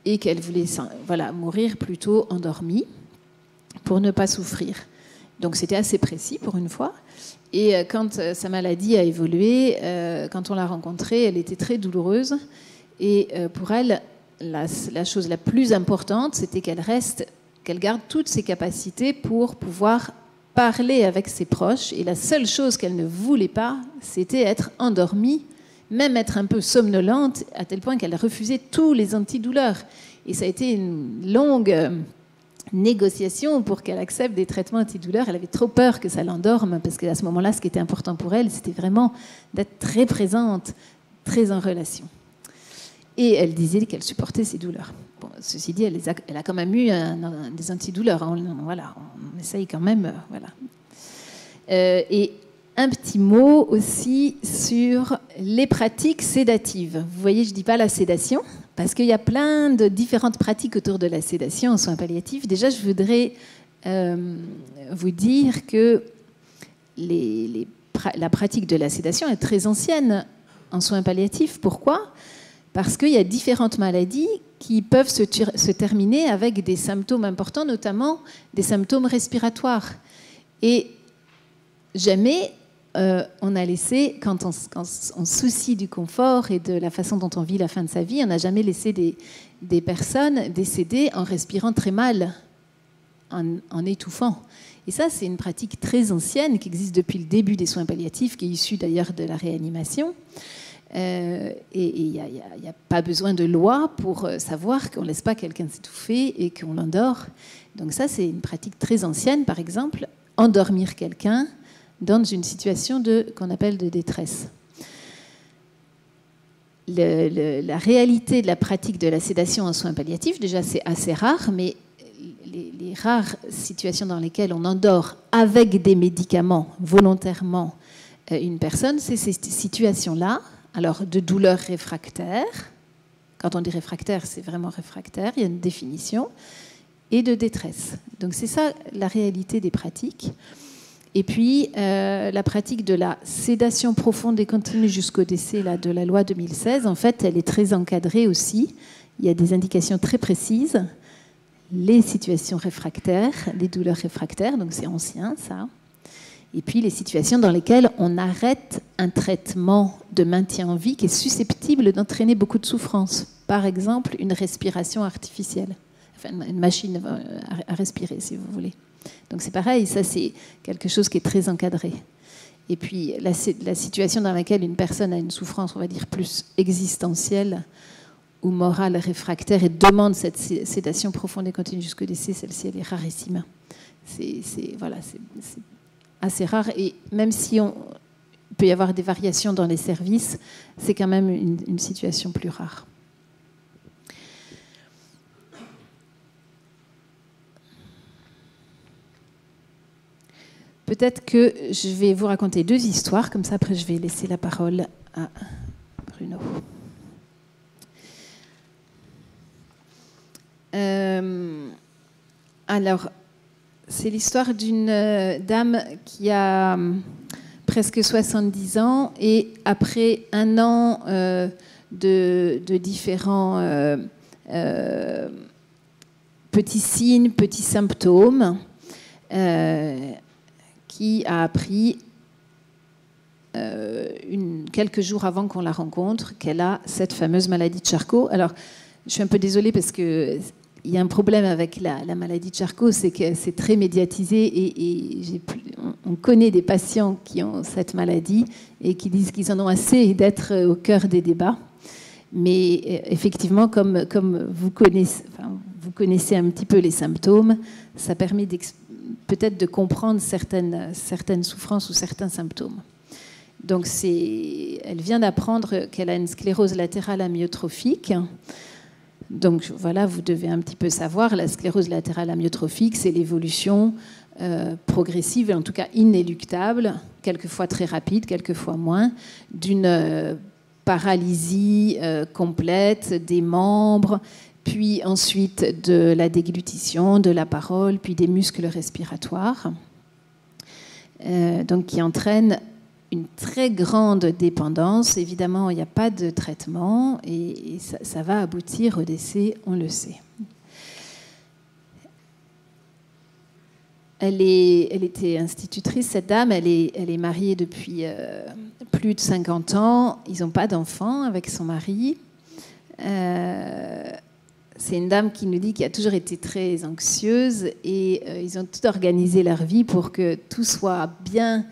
et qu'elle voulait mourir plutôt endormie pour ne pas souffrir. Donc c'était assez précis pour une fois. Et quand sa maladie a évolué, quand on l'a rencontrée, elle était très douloureuse. Et pour elle, la chose la plus importante, c'était qu'elle garde toutes ses capacités pour pouvoir parler avec ses proches. Et la seule chose qu'elle ne voulait pas, c'était être endormie, même être un peu somnolente, à tel point qu'elle refusait tous les antidouleurs. Et ça a été une longue négociation pour qu'elle accepte des traitements antidouleurs. Elle avait trop peur que ça l'endorme, parce qu'à ce moment-là, ce qui était important pour elle, c'était vraiment d'être très présente, très en relation. Et elle disait qu'elle supportait ses douleurs. Bon, ceci dit, elle a quand même eu des antidouleurs. Voilà, on essaye quand même. Voilà. Et un petit mot aussi sur les pratiques sédatives. Vous voyez, je ne dis pas la sédation, parce qu'il y a plein de différentes pratiques autour de la sédation en soins palliatifs. Déjà, je voudrais vous dire que la pratique de la sédation est très ancienne en soins palliatifs. Pourquoi ? Parce qu'il y a différentes maladies qui peuvent se terminer avec des symptômes importants, notamment des symptômes respiratoires. Et jamais on a laissé, quand on soucie du confort et de la façon dont on vit la fin de sa vie, on n'a jamais laissé des personnes décéder en respirant très mal, en étouffant. Et ça, c'est une pratique très ancienne qui existe depuis le début des soins palliatifs, qui est issue d'ailleurs de la réanimation. Et il n'y a pas besoin de loi pour savoir qu'on ne laisse pas quelqu'un s'étouffer et qu'on l'endort. Donc ça, c'est une pratique très ancienne. Par exemple, endormir quelqu'un dans une situation qu'on appelle de détresse. La réalité de la pratique de la sédation en soins palliatifs, déjà, c'est assez rare, mais les rares situations dans lesquelles on endort avec des médicaments volontairement une personne, c'est ces situations-là. Alors, de douleur réfractaire, quand on dit réfractaire, c'est vraiment réfractaire, il y a une définition, et de détresse. Donc c'est ça la réalité des pratiques. Et puis, la pratique de la sédation profonde et continue jusqu'au décès de la loi 2016, en fait, elle est très encadrée aussi. Il y a des indications très précises. Les situations réfractaires, les douleurs réfractaires, donc c'est ancien ça. Et puis les situations dans lesquelles on arrête un traitement de maintien en vie qui est susceptible d'entraîner beaucoup de souffrance. Par exemple, une respiration artificielle, enfin une machine à respirer, si vous voulez. Donc c'est pareil, ça c'est quelque chose qui est très encadré. Et puis la situation dans laquelle une personne a une souffrance, on va dire, plus existentielle ou morale réfractaire et demande cette sédation profonde et continue jusqu'au décès, celle-ci, elle est rarissime. C'est assez rare, et même si il peut y avoir des variations dans les services, c'est quand même une situation plus rare. Peut-être que je vais vous raconter 2 histoires, comme ça après je vais laisser la parole à Bruno. Alors, c'est l'histoire d'une dame qui a presque 70 ans et après un an de différents petits signes, petits symptômes, qui a appris quelques jours avant qu'on la rencontre qu'elle a cette fameuse maladie de Charcot. Alors, je suis un peu désolée parce que il y a un problème avec la maladie de Charcot, c'est que c'est très médiatisé et on connaît des patients qui ont cette maladie et qui disent qu'ils en ont assez d'être au cœur des débats. Mais effectivement, comme vous connaissez un petit peu les symptômes, ça permet peut-être de comprendre certaines souffrances ou certains symptômes. Donc elle vient d'apprendre qu'elle a une sclérose latérale amyotrophique. Donc voilà, vous devez un petit peu savoir, la sclérose latérale amyotrophique, c'est l'évolution progressive, et en tout cas inéluctable, quelquefois très rapide, quelquefois moins, d'une paralysie complète des membres, puis ensuite de la déglutition, de la parole, puis des muscles respiratoires, donc qui entraîne une très grande dépendance. Évidemment, il n'y a pas de traitement et ça va aboutir au décès, on le sait. Elle était institutrice, cette dame. Elle est mariée depuis plus de 50 ans. Ils n'ont pas d'enfants avec son mari. C'est une dame qui nous dit qu'elle a toujours été très anxieuse et ils ont tout organisé leur vie pour que tout soit bien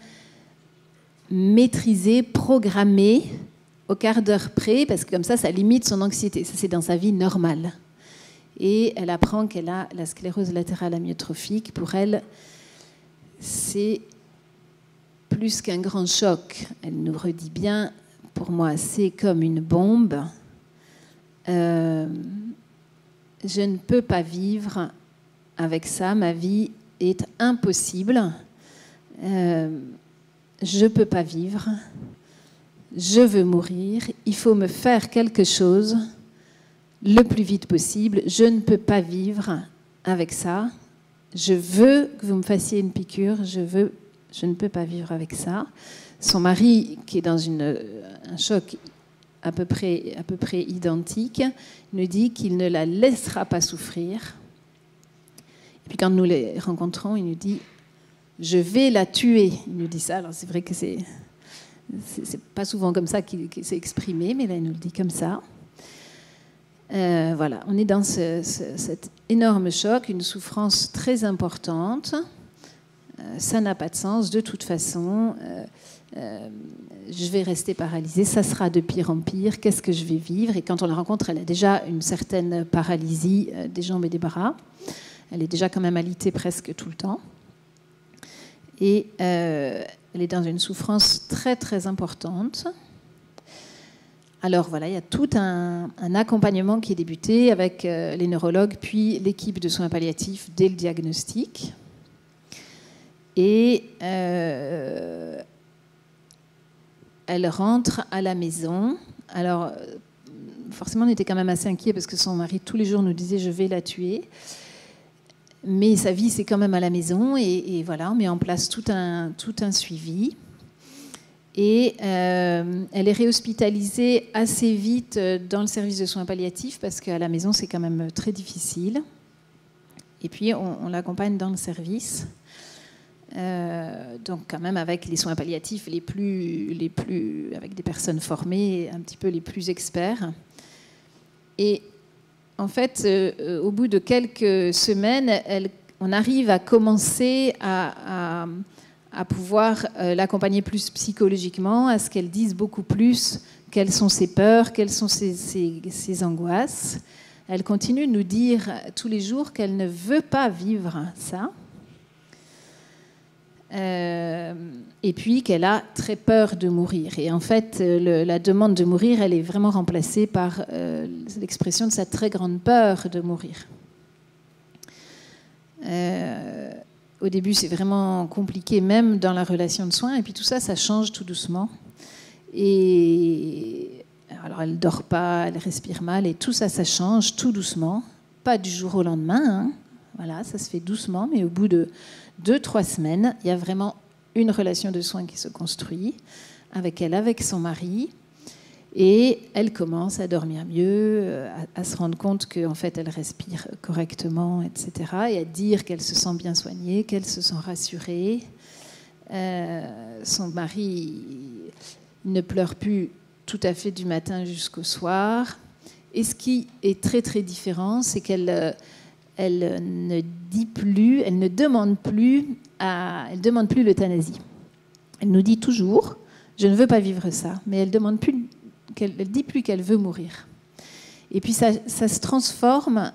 maîtrisé, programmé au quart d'heure près, parce que comme ça limite son anxiété. Ça, c'est dans sa vie normale. Et elle apprend qu'elle a la sclérose latérale amyotrophique. Pour elle, c'est plus qu'un grand choc. Elle nous redit bien, pour moi, c'est comme une bombe. Je ne peux pas vivre avec ça. Ma vie est impossible. Je ne peux pas vivre. Je veux mourir. Il faut me faire quelque chose le plus vite possible. Je ne peux pas vivre avec ça. Je veux que vous me fassiez une piqûre. Je ne peux pas vivre avec ça. Son mari, qui est dans un choc à peu près identique, nous dit qu'il ne la laissera pas souffrir. Et puis quand nous les rencontrons, il nous dit « Je vais la tuer ». Il nous dit ça. Alors c'est vrai que c'est pas souvent comme ça qu'il s'est exprimé, mais là il nous le dit comme ça. Voilà, on est dans cet énorme choc, une souffrance très importante. Ça n'a pas de sens de toute façon. Je vais rester paralysée, ça sera de pire en pire. Qu'est-ce que je vais vivre? Et quand on la rencontre, elle a déjà une certaine paralysie des jambes et des bras. Elle est déjà quand même alitée presque tout le temps. Et elle est dans une souffrance très très importante. Alors voilà, il y a tout un accompagnement qui est débuté avec les neurologues, puis l'équipe de soins palliatifs dès le diagnostic. Et elle rentre à la maison. Alors forcément, on était quand même assez inquiets parce que son mari tous les jours nous disait « je vais la tuer ». Mais sa vie, c'est quand même à la maison. Et voilà, on met en place tout un suivi. Et elle est réhospitalisée assez vite dans le service de soins palliatifs parce qu'à la maison, c'est quand même très difficile. Et puis, on l'accompagne dans le service. Donc, quand même, avec les soins palliatifs les plus, avec des personnes formées, un petit peu les plus experts. Et en fait, au bout de quelques semaines, on arrive à commencer à pouvoir l'accompagner plus psychologiquement, à ce qu'elle dise beaucoup plus quelles sont ses peurs, quelles sont ses angoisses. Elle continue de nous dire tous les jours qu'elle ne veut pas vivre ça. Et puis qu'elle a très peur de mourir. Et en fait, la demande de mourir, elle est vraiment remplacée par l'expression de sa très grande peur de mourir. Au début, c'est vraiment compliqué, même dans la relation de soins. Et puis tout ça, ça change tout doucement. Et alors, elle ne dort pas, elle respire mal. Et tout ça, ça change tout doucement. Pas du jour au lendemain, hein. Voilà, ça se fait doucement. Mais au bout de 2-3 semaines, il y a vraiment une relation de soins qui se construit avec elle, avec son mari. Et elle commence à dormir mieux, à se rendre compte qu'en fait, elle respire correctement, etc. Et à dire qu'elle se sent bien soignée, qu'elle se sent rassurée. Son mari ne pleure plus tout à fait du matin jusqu'au soir. Et ce qui est très, très différent, c'est qu'elle ne dit plus, elle ne demande plus, elle demande plus l'euthanasie. Elle nous dit toujours, je ne veux pas vivre ça, mais elle demande plus. Elle ne dit plus qu'elle veut mourir. Et puis ça se transforme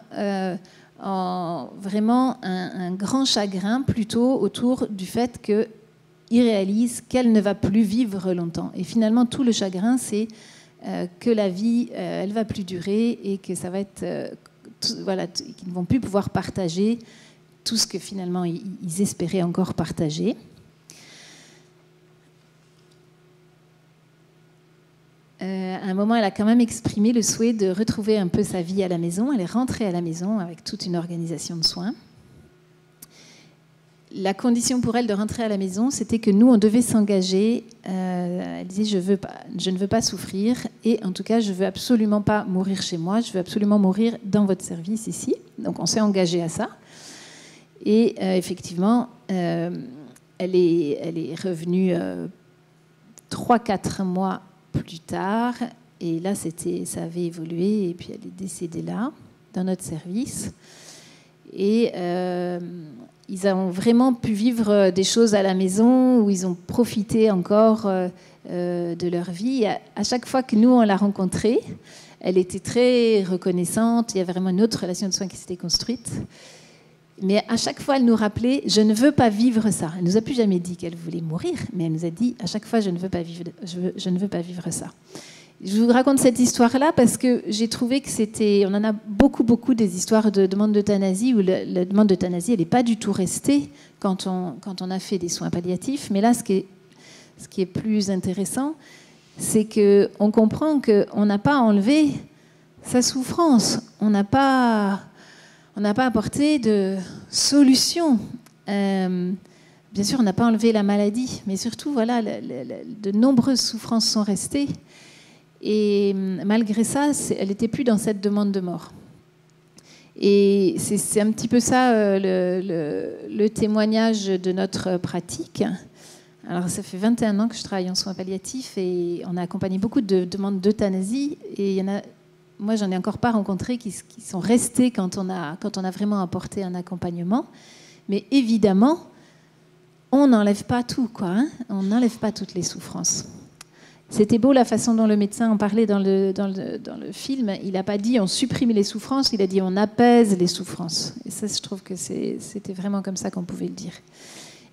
en vraiment un grand chagrin plutôt autour du fait qu'il réalise qu'elle ne va plus vivre longtemps. Et finalement, tout le chagrin, c'est que la vie, elle ne va plus durer et que ça va être... voilà, qu'ils ne vont plus pouvoir partager tout ce que finalement ils espéraient encore partager. À un moment, elle a quand même exprimé le souhait de retrouver un peu sa vie à la maison. Elle est rentrée à la maison avec toute une organisation de soins. La condition pour elle de rentrer à la maison, c'était que nous, on devait s'engager. Elle disait, je ne veux pas souffrir et en tout cas, je ne veux absolument pas mourir chez moi. Je veux absolument mourir dans votre service ici. Donc, on s'est engagé à ça. Et effectivement, elle est revenue 3-4 mois plus tard. Et là, ça avait évolué. Et puis, elle est décédée là, dans notre service. Et ils ont vraiment pu vivre des choses à la maison où ils ont profité encore de leur vie. À chaque fois que nous, on l'a rencontrée, elle était très reconnaissante. Il y avait vraiment une autre relation de soins qui s'était construite. Mais à chaque fois, elle nous rappelait « je ne veux pas vivre ça ». Elle ne nous a plus jamais dit qu'elle voulait mourir, mais elle nous a dit à chaque fois « je ne veux pas vivre ça ». Je vous raconte cette histoire-là parce que j'ai trouvé que on en a beaucoup des histoires de demandes d'euthanasie où la demande d'euthanasie, elle n'est pas du tout restée quand on a fait des soins palliatifs. Mais là, ce qui est plus intéressant, c'est qu'on comprend qu'on n'a pas enlevé sa souffrance. On n'a pas apporté de solution. Bien sûr, on n'a pas enlevé la maladie, mais surtout, voilà, de nombreuses souffrances sont restées. Et malgré ça, elle n'était plus dans cette demande de mort. Et c'est un petit peu ça le témoignage de notre pratique. Alors, ça fait 21 ans que je travaille en soins palliatifs et on a accompagné beaucoup de demandes d'euthanasie. Et il y en a, moi, j'en ai encore pas rencontré qui sont restés quand on a vraiment apporté un accompagnement. Mais évidemment, on n'enlève pas tout, quoi, hein. On n'enlève pas toutes les souffrances. C'était beau la façon dont le médecin en parlait dans le film. Il n'a pas dit on supprime les souffrances, il a dit on apaise les souffrances. Et ça, je trouve que c'était vraiment comme ça qu'on pouvait le dire.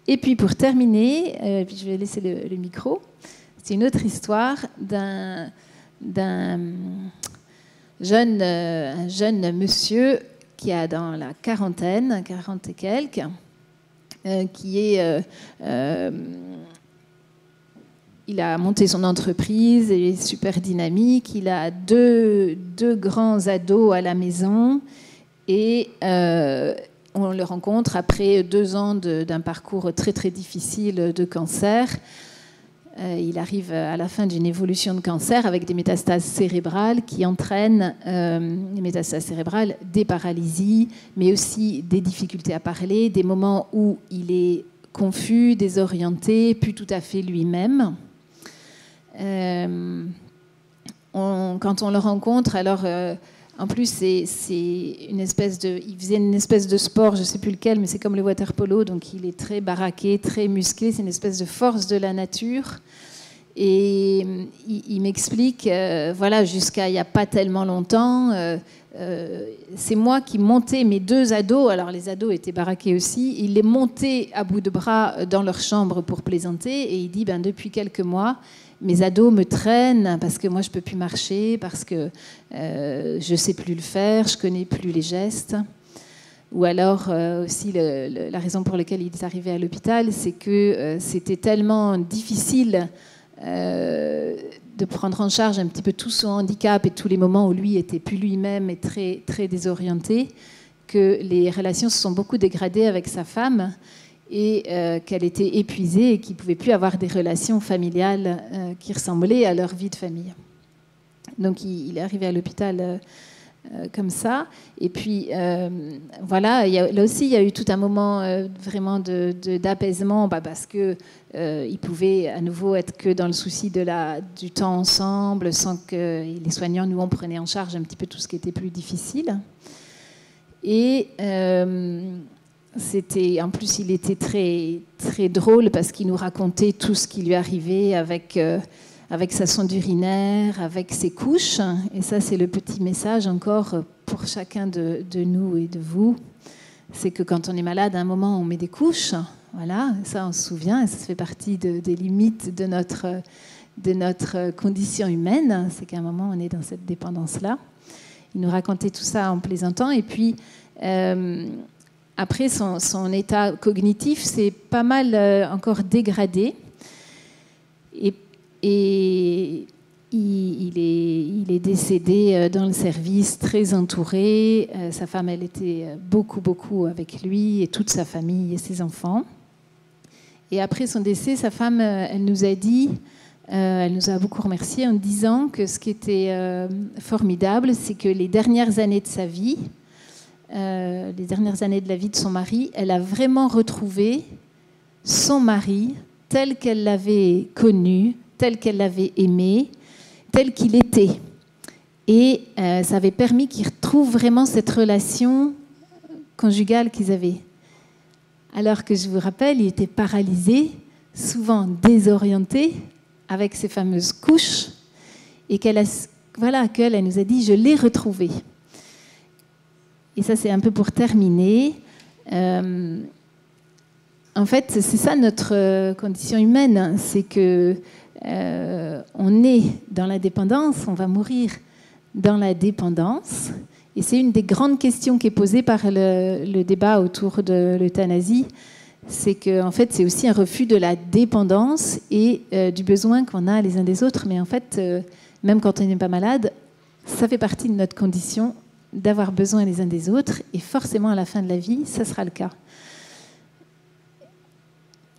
Et puis pour terminer, puis je vais laisser le micro, c'est une autre histoire d'un jeune monsieur qui a dans la quarantaine, 40 et quelques, qui est... il a monté son entreprise, il est super dynamique, il a deux grands ados à la maison et on le rencontre après 2 ans d'un parcours très très difficile de cancer. Il arrive à la fin d'une évolution de cancer avec des métastases cérébrales qui entraînent les métastases cérébrales, des paralysies, mais aussi des difficultés à parler, des moments où il est confus, désorienté, plus tout à fait lui-même. Quand on le rencontre, alors en plus c'est une espèce il faisait une espèce de sport, je ne sais plus lequel, mais c'est comme le water polo, donc il est très baraqué, très musclé, c'est une espèce de force de la nature. Et il m'explique, voilà, jusqu'à il n'y a pas tellement longtemps, c'est moi qui montais mes 2 ados, alors les ados étaient baraqués aussi, il les montait à bout de bras dans leur chambre pour plaisanter, et il dit, depuis quelques mois, mes ados me traînent parce que moi je ne peux plus marcher, parce que je ne sais plus le faire, je ne connais plus les gestes. Ou alors aussi la raison pour laquelle il est arrivé à l'hôpital, c'est que c'était tellement difficile de prendre en charge un petit peu tout son handicap et tous les moments où lui était plus lui-même et très, très désorienté, que les relations se sont beaucoup dégradées avec sa femme et qu'elle était épuisée et qu'ils ne pouvaient plus avoir des relations familiales qui ressemblaient à leur vie de famille. Donc il est arrivé à l'hôpital comme ça. Et puis voilà, là aussi il y a eu tout un moment vraiment d'apaisement, parce que il pouvait à nouveau être que dans le souci du temps ensemble, sans que les soignants, nous, on prenait en charge un petit peu tout ce qui était plus difficile. Et en plus, il était très, très drôle parce qu'il nous racontait tout ce qui lui arrivait avec sa sonde urinaire, avec ses couches. Et ça, c'est le petit message encore pour chacun de nous et de vous. C'est que quand on est malade, à un moment, on met des couches. Voilà, ça, on se souvient. Et ça fait partie des limites de notre condition humaine. C'est qu'à un moment, on est dans cette dépendance-là. Il nous racontait tout ça en plaisantant. Et puis... après, son état cognitif s'est pas mal encore dégradé. Et il est décédé dans le service, très entouré. Sa femme, elle était beaucoup avec lui, et toute sa famille et ses enfants. Et après son décès, sa femme, elle nous a dit, elle nous a beaucoup remercié en disant que ce qui était formidable, c'est que les dernières années de sa vie, les dernières années de la vie de son mari, elle a vraiment retrouvé son mari tel qu'elle l'avait connu, tel qu'elle l'avait aimé, tel qu'il était. Et ça avait permis qu'ils retrouvent vraiment cette relation conjugale qu'ils avaient. Alors que je vous rappelle, il était paralysé, souvent désorienté, avec ces fameuses couches, et qu'elle nous a dit « je l'ai retrouvé ». Et ça, c'est un peu pour terminer. En fait, c'est ça notre condition humaine, c'est que on est dans la dépendance, on va mourir dans la dépendance. Et c'est une des grandes questions qui est posée par le débat autour de l'euthanasie, c'est qu'en fait, c'est aussi un refus de la dépendance et du besoin qu'on a les uns des autres. Mais en fait, même quand on n'est pas malade, ça fait partie de notre condition d'avoir besoin les uns des autres, et forcément à la fin de la vie, ça sera le cas.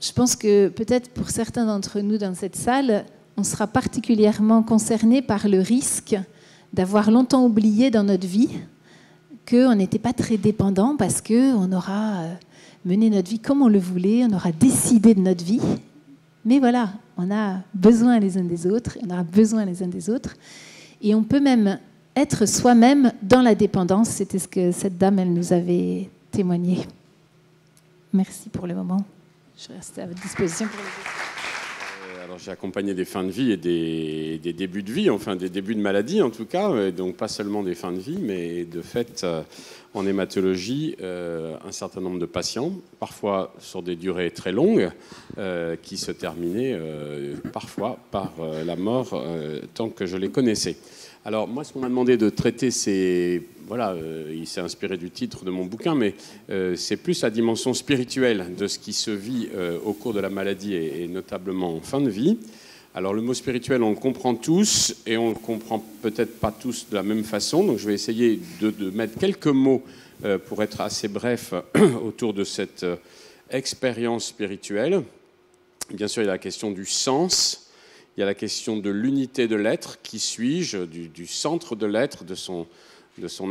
Je pense que peut-être pour certains d'entre nous dans cette salle, on sera particulièrement concernés par le risque d'avoir longtemps oublié dans notre vie qu'on n'était pas très dépendant parce qu'on aura mené notre vie comme on le voulait, on aura décidé de notre vie. Mais voilà, on a besoin les uns des autres, on aura besoin les uns des autres, et on peut même être soi-même dans la dépendance. C'était ce que cette dame, elle nous avait témoigné. Merci pour le moment. Je reste à votre disposition pour les questions. Alors, j'ai accompagné des fins de vie et des débuts de vie, enfin des débuts de maladie en tout cas, donc pas seulement des fins de vie, mais de fait, en hématologie, un certain nombre de patients, parfois sur des durées très longues, qui se terminaient parfois par la mort tant que je les connaissais. Alors moi, ce qu'on m'a demandé de traiter, c'est, voilà, il s'est inspiré du titre de mon bouquin, mais c'est plus la dimension spirituelle de ce qui se vit au cours de la maladie et notablement en fin de vie. Alors le mot spirituel, on le comprend tous et on le comprend peut-être pas tous de la même façon, donc je vais essayer de mettre quelques mots pour être assez bref autour de cette expérience spirituelle. Bien sûr, il y a la question du sens. Il y a la question de l'unité de l'être, qui suis-je, du centre de l'être, de son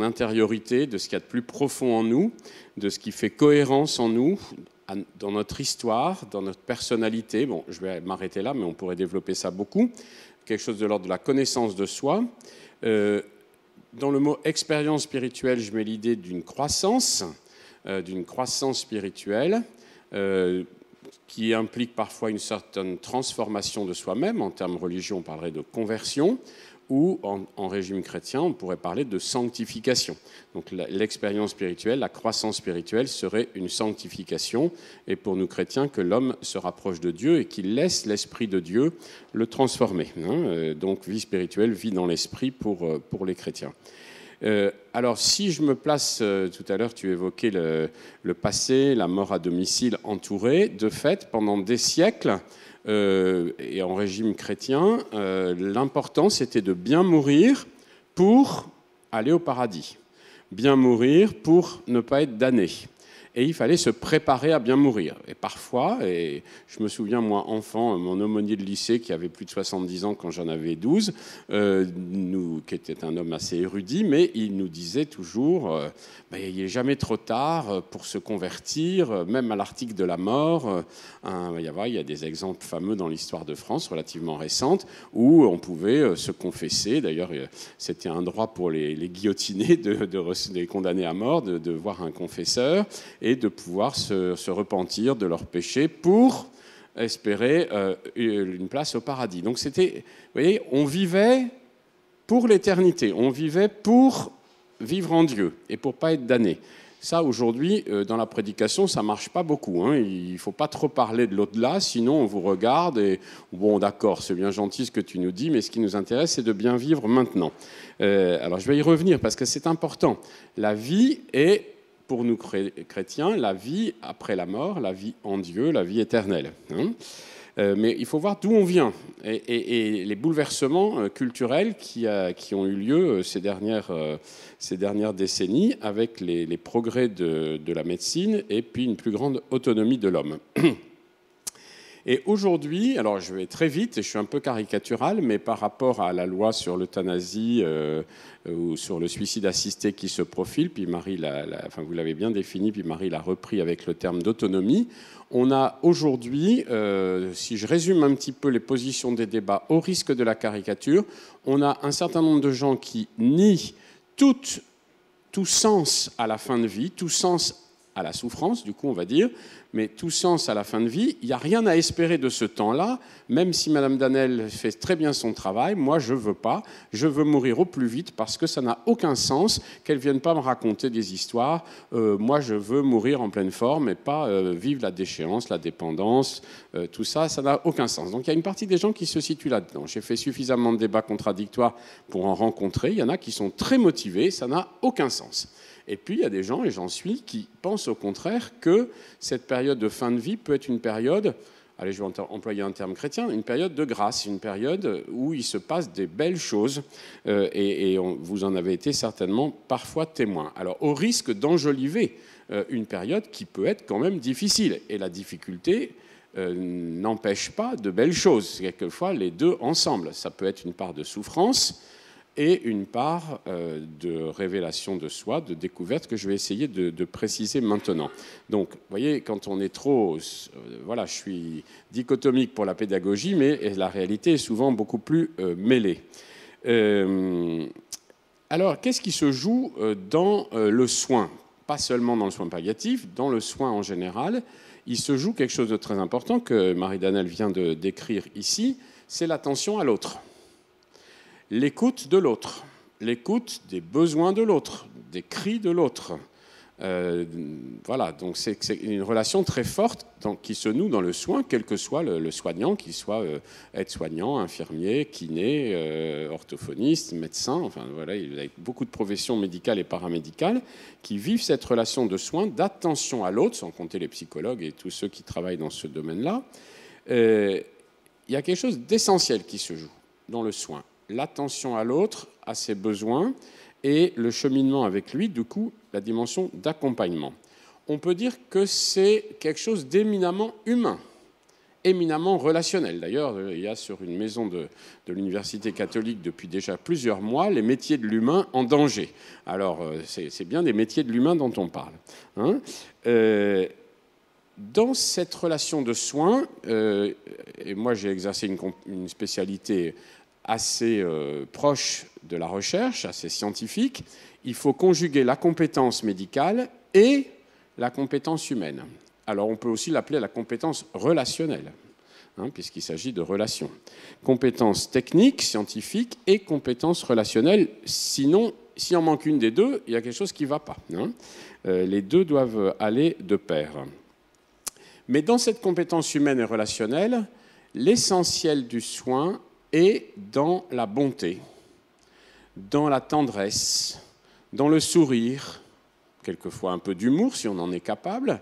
intériorité, de ce qu'il y a de plus profond en nous, de ce qui fait cohérence en nous, dans notre histoire, dans notre personnalité. Bon, je vais m'arrêter là, mais on pourrait développer ça beaucoup. Quelque chose de l'ordre de la connaissance de soi. Dans le mot expérience spirituelle, je mets l'idée d'une croissance spirituelle, qui implique parfois une certaine transformation de soi-même. En termes religieux, on parlerait de conversion, ou en régime chrétien, on pourrait parler de sanctification. Donc l'expérience spirituelle, la croissance spirituelle serait une sanctification, et pour nous chrétiens, que l'homme se rapproche de Dieu et qu'il laisse l'Esprit de Dieu le transformer. Donc vie spirituelle, vie dans l'Esprit pour les chrétiens. Alors, si je me place, tout à l'heure, tu évoquais le passé, la mort à domicile entourée. De fait, pendant des siècles, et en régime chrétien, l'important, c'était de bien mourir pour aller au paradis. Bien mourir pour ne pas être damné. Et il fallait se préparer à bien mourir. Et parfois, et je me souviens, moi, enfant, mon aumônier de lycée, qui avait plus de 70 ans quand j'en avais 12, qui était un homme assez érudit, mais il nous disait toujours il n'est jamais trop tard pour se convertir, même à l'article de la mort. Il y a des exemples fameux dans l'histoire de France, relativement récente, où on pouvait se confesser. D'ailleurs, c'était un droit pour les guillotinés, les condamnés à mort, de voir un confesseur et de pouvoir se repentir de leurs péchés pour espérer une place au paradis. Donc c'était, vous voyez, on vivait pour l'éternité, on vivait pour vivre en Dieu et pour pas être damné. Ça, aujourd'hui, dans la prédication, ça marche pas beaucoup. Il faut pas trop parler de l'au-delà, sinon on vous regarde et bon, d'accord, c'est bien gentil ce que tu nous dis, mais ce qui nous intéresse, c'est de bien vivre maintenant. Alors, je vais y revenir parce que c'est important. La vie est, pour nous chrétiens, la vie après la mort, la vie en Dieu, la vie éternelle. Mais il faut voir d'où on vient et les bouleversements culturels qui ont eu lieu ces dernières décennies avec les progrès de la médecine et puis une plus grande autonomie de l'homme. Et aujourd'hui, alors je vais très vite, et je suis un peu caricatural, mais par rapport à la loi sur l'euthanasie ou sur le suicide assisté qui se profile, puis Marie, enfin, vous l'avez bien défini, puis Marie l'a repris avec le terme d'autonomie, on a aujourd'hui, si je résume un petit peu les positions des débats au risque de la caricature, on a un certain nombre de gens qui nient tout sens à la fin de vie, tout sens à la souffrance, du coup, on va dire, mais tout sens à la fin de vie. Il n'y a rien à espérer de ce temps-là, même si Mme Danel fait très bien son travail. Moi, je ne veux pas. Je veux mourir au plus vite parce que ça n'a aucun sens qu'elle ne vienne pas me raconter des histoires. Moi, je veux mourir en pleine forme et pas vivre la déchéance, la dépendance, tout ça, ça n'a aucun sens. Donc, il y a une partie des gens qui se situent là-dedans. J'ai fait suffisamment de débats contradictoires pour en rencontrer. Il y en a qui sont très motivés, ça n'a aucun sens. Et puis, il y a des gens, et j'en suis, qui pensent au contraire que cette période de fin de vie peut être une période, allez, je vais employer un terme chrétien, une période de grâce, une période où il se passe des belles choses, vous en avez été certainement parfois témoin. Alors, au risque d'enjoliver une période qui peut être quand même difficile. Et la difficulté n'empêche pas de belles choses. Quelquefois, les deux ensemble. Ça peut être une part de souffrance et une part de révélation de soi, de découverte que je vais essayer de préciser maintenant. Donc, vous voyez, quand on est trop... voilà, je suis dichotomique pour la pédagogie, mais la réalité est souvent beaucoup plus mêlée. Alors, qu'est-ce qui se joue dans le soin? Pas seulement dans le soin palliatif, dans le soin en général, il se joue quelque chose de très important que Marie Danel vient de décrire ici, c'est l'attention à l'autre. L'écoute de l'autre, l'écoute des besoins de l'autre, des cris de l'autre. Voilà, donc c'est une relation très forte qui se noue dans le soin, quel que soit le soignant, qu'il soit aide-soignant, infirmier, kiné, orthophoniste, médecin, enfin voilà, il y a beaucoup de professions médicales et paramédicales qui vivent cette relation de soin, d'attention à l'autre, sans compter les psychologues et tous ceux qui travaillent dans ce domaine-là. Il y a quelque chose d'essentiel qui se joue dans le soin. L'attention à l'autre, à ses besoins, et le cheminement avec lui, du coup, la dimension d'accompagnement. On peut dire que c'est quelque chose d'éminemment humain, éminemment relationnel. D'ailleurs, il y a sur une maison de l'Université catholique depuis déjà plusieurs mois les métiers de l'humain en danger. Alors, c'est bien des métiers de l'humain dont on parle. Hein. Dans cette relation de soins, et moi j'ai exercé une spécialité assez proche de la recherche, assez scientifique, il faut conjuguer la compétence médicale et la compétence humaine. Alors on peut aussi l'appeler la compétence relationnelle, hein, puisqu'il s'agit de relations. Compétence technique, scientifique et compétence relationnelle. Sinon, s'il en manque une des deux, il y a quelque chose qui ne va pas. Hein. Les deux doivent aller de pair. Mais dans cette compétence humaine et relationnelle, l'essentiel du soin est dans la bonté, dans la tendresse, dans le sourire, quelquefois un peu d'humour si on en est capable,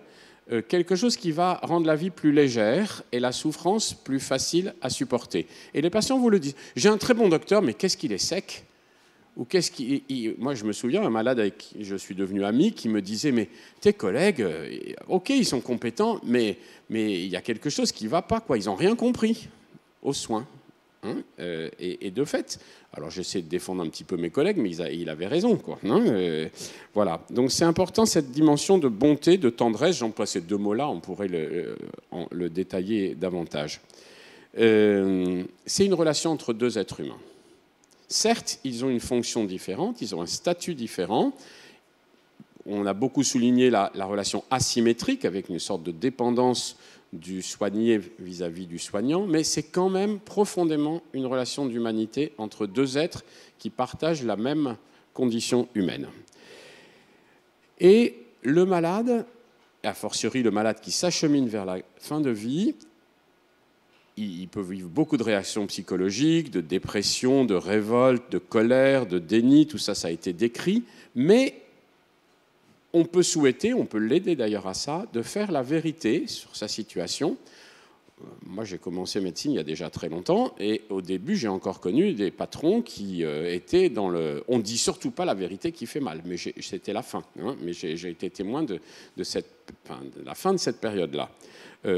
quelque chose qui va rendre la vie plus légère et la souffrance plus facile à supporter. Et les patients vous le disent. J'ai un très bon docteur, mais qu'est-ce qu'il est sec? Ou qu'est-ce qui... Moi, je me souviens, un malade avec qui je suis devenu ami qui me disait « Mais tes collègues, ok, ils sont compétents, mais il y a quelque chose qui ne va pas, quoi. Ils n'ont rien compris aux soins. » Hein, et de fait, alors j'essaie de défendre un petit peu mes collègues, mais il avait raison, quoi. Hein, voilà. Donc c'est important cette dimension de bonté, de tendresse. J'emploie ces deux mots-là, on pourrait le détailler davantage. C'est une relation entre deux êtres humains. Certes, ils ont une fonction différente, ils ont un statut différent. On a beaucoup souligné la relation asymétrique avec une sorte de dépendance du soigné vis-à-vis du soignant, mais c'est quand même profondément une relation d'humanité entre deux êtres qui partagent la même condition humaine. Et le malade, a fortiori le malade qui s'achemine vers la fin de vie, il peut vivre beaucoup de réactions psychologiques, de dépression, de révolte, de colère, de déni, tout ça, ça a été décrit, mais on peut souhaiter, on peut l'aider d'ailleurs à ça, de faire la vérité sur sa situation, moi, j'ai commencé médecine il y a déjà très longtemps, et au début, j'ai encore connu des patrons qui étaient dans le... On ne dit surtout pas la vérité qui fait mal, mais c'était la fin. Hein, mais j'ai été témoin de la fin de cette période-là.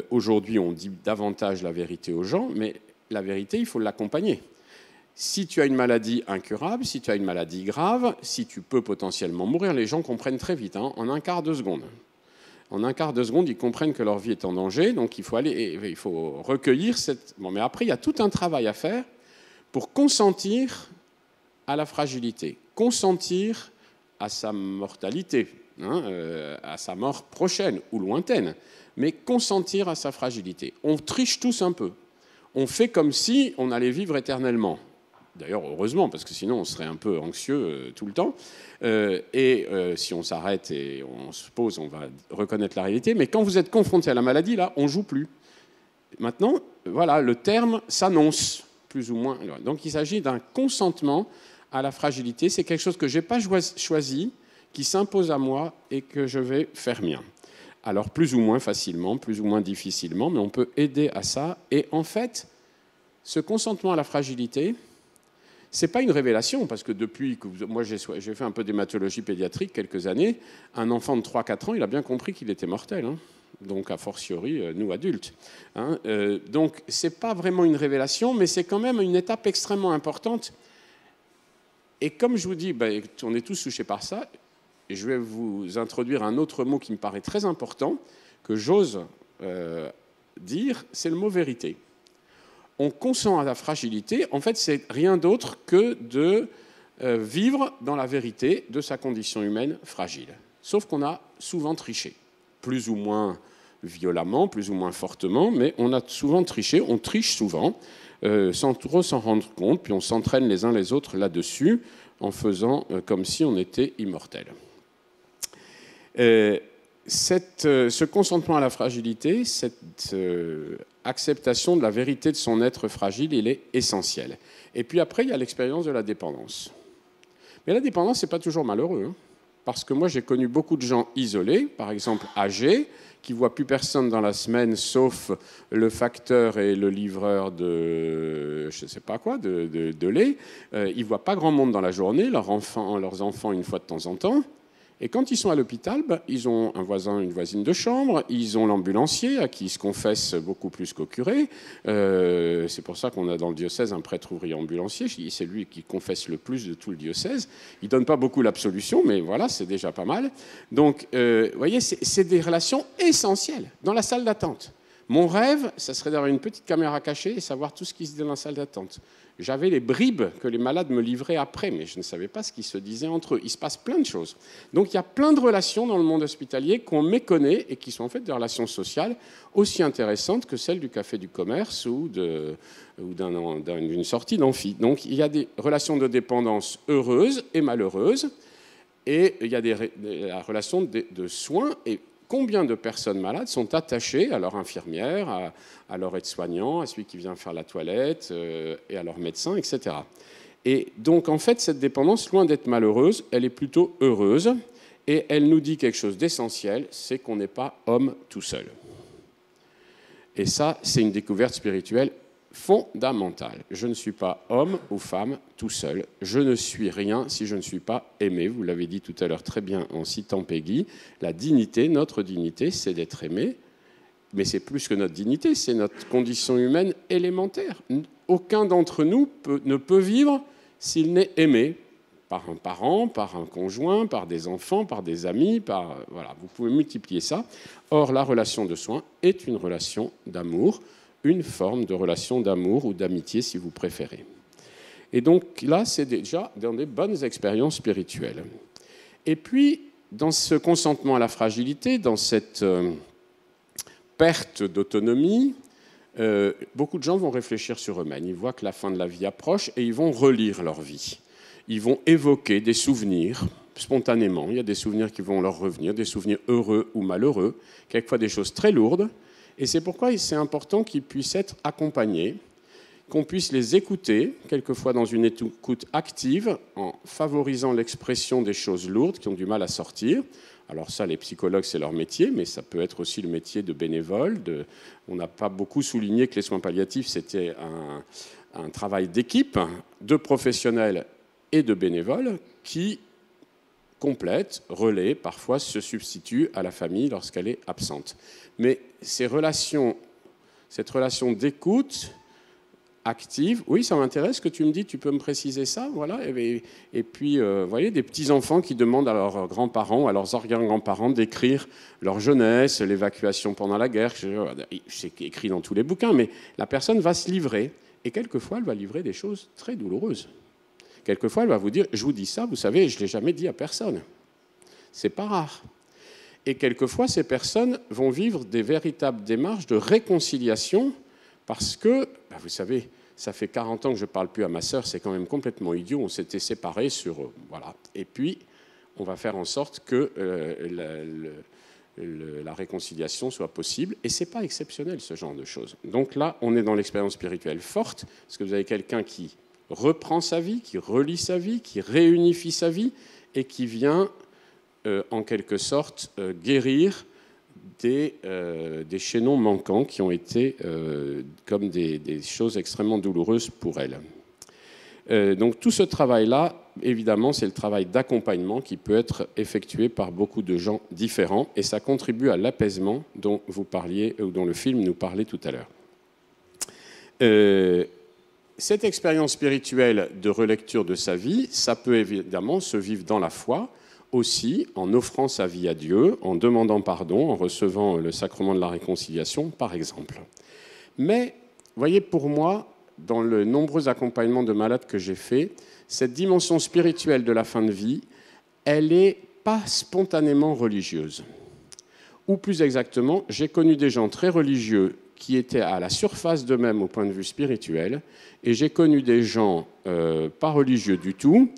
Aujourd'hui, on dit davantage la vérité aux gens, mais la vérité, il faut l'accompagner. Si tu as une maladie incurable, si tu as une maladie grave, si tu peux potentiellement mourir, les gens comprennent très vite, hein, en un quart de seconde. En un quart de seconde, ils comprennent que leur vie est en danger, donc il faut recueillir cette... Bon, mais après, il y a tout un travail à faire pour consentir à la fragilité, consentir à sa mortalité, hein, à sa mort prochaine ou lointaine, mais consentir à sa fragilité. On triche tous un peu. On fait comme si on allait vivre éternellement. D'ailleurs, heureusement, parce que sinon, on serait un peu anxieux tout le temps. Si on s'arrête et on se pose, on va reconnaître la réalité. Mais quand vous êtes confronté à la maladie, là, on ne joue plus. Maintenant, voilà, le terme s'annonce, plus ou moins. Donc, il s'agit d'un consentement à la fragilité. C'est quelque chose que je n'ai pas choisi, qui s'impose à moi et que je vais faire mien. Alors, plus ou moins facilement, plus ou moins difficilement, mais on peut aider à ça. Et en fait, ce consentement à la fragilité... Ce n'est pas une révélation, parce que depuis que moi j'ai fait un peu d'hématologie pédiatrique quelques années, un enfant de 3-4 ans, il a bien compris qu'il était mortel. Hein. Donc, a fortiori, nous adultes. Hein. Donc, ce n'est pas vraiment une révélation, mais c'est quand même une étape extrêmement importante. Et comme je vous dis, on est tous touchés par ça, et je vais vous introduire un autre mot qui me paraît très important, que j'ose dire, c'est le mot vérité. On consent à la fragilité, en fait, c'est rien d'autre que de vivre dans la vérité de sa condition humaine fragile. Sauf qu'on a souvent triché, plus ou moins violemment, plus ou moins fortement, mais on a souvent triché, on triche souvent, sans trop s'en rendre compte, puis on s'entraîne les uns les autres là-dessus, en faisant comme si on était immortel. Ce consentement à la fragilité, cette acceptation de la vérité de son être fragile, il est essentiel. Et puis après, il y a l'expérience de la dépendance. Mais la dépendance, ce n'est pas toujours malheureux, hein, parce que moi, j'ai connu beaucoup de gens isolés, par exemple âgés, qui ne voient plus personne dans la semaine, sauf le facteur et le livreur de, je ne sais pas quoi, de lait. Ils ne voient pas grand monde dans la journée, leurs enfants une fois de temps en temps. Et quand ils sont à l'hôpital, ils ont un voisin, une voisine de chambre, ils ont l'ambulancier à qui ils se confessent beaucoup plus qu'au curé. C'est pour ça qu'on a dans le diocèse un prêtre ouvrier ambulancier. C'est lui qui confesse le plus de tout le diocèse. Il ne donne pas beaucoup l'absolution, mais voilà, c'est déjà pas mal. Donc, vous voyez, c'est des relations essentielles dans la salle d'attente. Mon rêve, ça serait d'avoir une petite caméra cachée et savoir tout ce qui se dit dans la salle d'attente. J'avais les bribes que les malades me livraient après, mais je ne savais pas ce qui se disait entre eux. Il se passe plein de choses. Donc il y a plein de relations dans le monde hospitalier qu'on méconnaît et qui sont en fait des relations sociales aussi intéressantes que celles du café du commerce ou d'une sortie d'amphi. Donc il y a des relations de dépendance heureuses et malheureuses, et il y a la relation de soins. Et combien de personnes malades sont attachées à leur infirmière, à leur aide-soignant, à celui qui vient faire la toilette, et à leur médecin, etc. Et donc, en fait, cette dépendance, loin d'être malheureuse, elle est plutôt heureuse, et elle nous dit quelque chose d'essentiel, c'est qu'on n'est pas homme tout seul. Et ça, c'est une découverte spirituelle fondamentale. Je ne suis pas homme ou femme tout seul. Je ne suis rien si je ne suis pas aimé. Vous l'avez dit tout à l'heure très bien en citant Peggy. La dignité, notre dignité, c'est d'être aimé. Mais c'est plus que notre dignité, c'est notre condition humaine élémentaire. Aucun d'entre nous ne peut vivre s'il n'est aimé par un parent, par un conjoint, par des enfants, par des amis, voilà, vous pouvez multiplier ça. Or, la relation de soins est une relation d'amour, une forme de relation d'amour ou d'amitié, si vous préférez. Et donc là, c'est déjà dans des bonnes expériences spirituelles. Et puis, dans ce consentement à la fragilité, dans cette perte d'autonomie, beaucoup de gens vont réfléchir sur eux-mêmes. Ils voient que la fin de la vie approche et ils vont relire leur vie. Ils vont évoquer des souvenirs spontanément. Il y a des souvenirs qui vont leur revenir, des souvenirs heureux ou malheureux, quelquefois des choses très lourdes. Et c'est pourquoi c'est important qu'ils puissent être accompagnés, qu'on puisse les écouter, quelquefois dans une écoute active, en favorisant l'expression des choses lourdes qui ont du mal à sortir. Alors ça, les psychologues, c'est leur métier, mais ça peut être aussi le métier de bénévole. On n'a pas beaucoup souligné que les soins palliatifs, c'était un travail d'équipe, de professionnels et de bénévoles qui complètent, relaient, parfois se substituent à la famille lorsqu'elle est absente. Mais cette relation d'écoute active, oui, ça m'intéresse que tu me dis, tu peux me préciser ça, voilà. Et puis, vous voyez, des petits-enfants qui demandent à leurs grands-parents, à leurs arrière-grands-parents d'écrire leur jeunesse, l'évacuation pendant la guerre, c'est écrit dans tous les bouquins, mais la personne va se livrer, et quelquefois, elle va livrer des choses très douloureuses. Quelquefois, elle va vous dire, je vous dis ça, vous savez, je ne l'ai jamais dit à personne. C'est pas rare. Et quelquefois, ces personnes vont vivre des véritables démarches de réconciliation parce que, vous savez, ça fait 40 ans que je ne parle plus à ma sœur, c'est quand même complètement idiot, on s'était séparés sur... voilà. Et puis, on va faire en sorte que la réconciliation soit possible. Et ce n'est pas exceptionnel, ce genre de choses. Donc là, on est dans l'expérience spirituelle forte, parce que vous avez quelqu'un qui reprend sa vie, qui relie sa vie, qui réunifie sa vie, et qui vient, en quelque sorte, guérir des chaînons manquants qui ont été comme des choses extrêmement douloureuses pour elle. Donc tout ce travail-là, évidemment, c'est le travail d'accompagnement qui peut être effectué par beaucoup de gens différents, et ça contribue à l'apaisement dont vous parliez, ou dont le film nous parlait tout à l'heure. Cette expérience spirituelle de relecture de sa vie, ça peut évidemment se vivre dans la foi, aussi en offrant sa vie à Dieu, en demandant pardon, en recevant le sacrement de la réconciliation, par exemple. Mais, voyez, pour moi, dans les nombreux accompagnements de malades que j'ai faits, cette dimension spirituelle de la fin de vie, elle n'est pas spontanément religieuse. Ou plus exactement, j'ai connu des gens très religieux qui étaient à la surface d'eux-mêmes au point de vue spirituel, et j'ai connu des gens pas religieux du tout,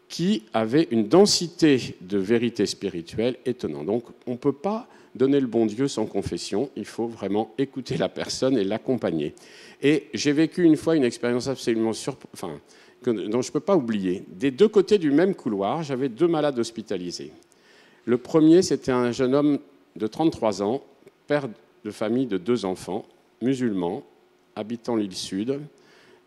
qui avaient une densité de vérité spirituelle étonnante. Donc, on ne peut pas donner le bon Dieu sans confession, il faut vraiment écouter la personne et l'accompagner. Et j'ai vécu une fois une expérience absolument dont je ne peux pas oublier. Des deux côtés du même couloir, j'avais 2 malades hospitalisés. Le premier, c'était un jeune homme de 33 ans, père de famille de 2 enfants, musulman, habitant l'île Sud,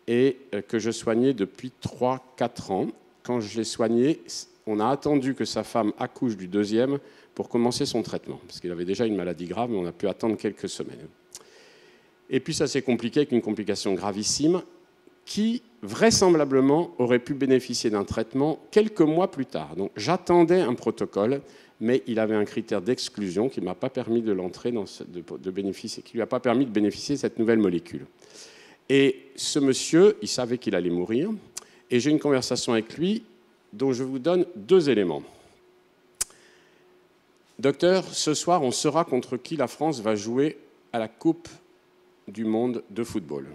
et que je soignais depuis 3-4 ans. Quand je l'ai soigné, on a attendu que sa femme accouche du 2e pour commencer son traitement, parce qu'il avait déjà une maladie grave, mais on a pu attendre quelques semaines. Et puis ça s'est compliqué avec une complication gravissime qui, vraisemblablement, aurait pu bénéficier d'un traitement quelques mois plus tard. Donc j'attendais un protocole, mais il avait un critère d'exclusion qui ne m'a pas permis de l'entrer, qui lui a pas permis de bénéficier de cette nouvelle molécule. Et ce monsieur, il savait qu'il allait mourir, et j'ai une conversation avec lui dont je vous donne 2 éléments. Docteur, ce soir, on saura contre qui la France va jouer à la Coupe du Monde de football.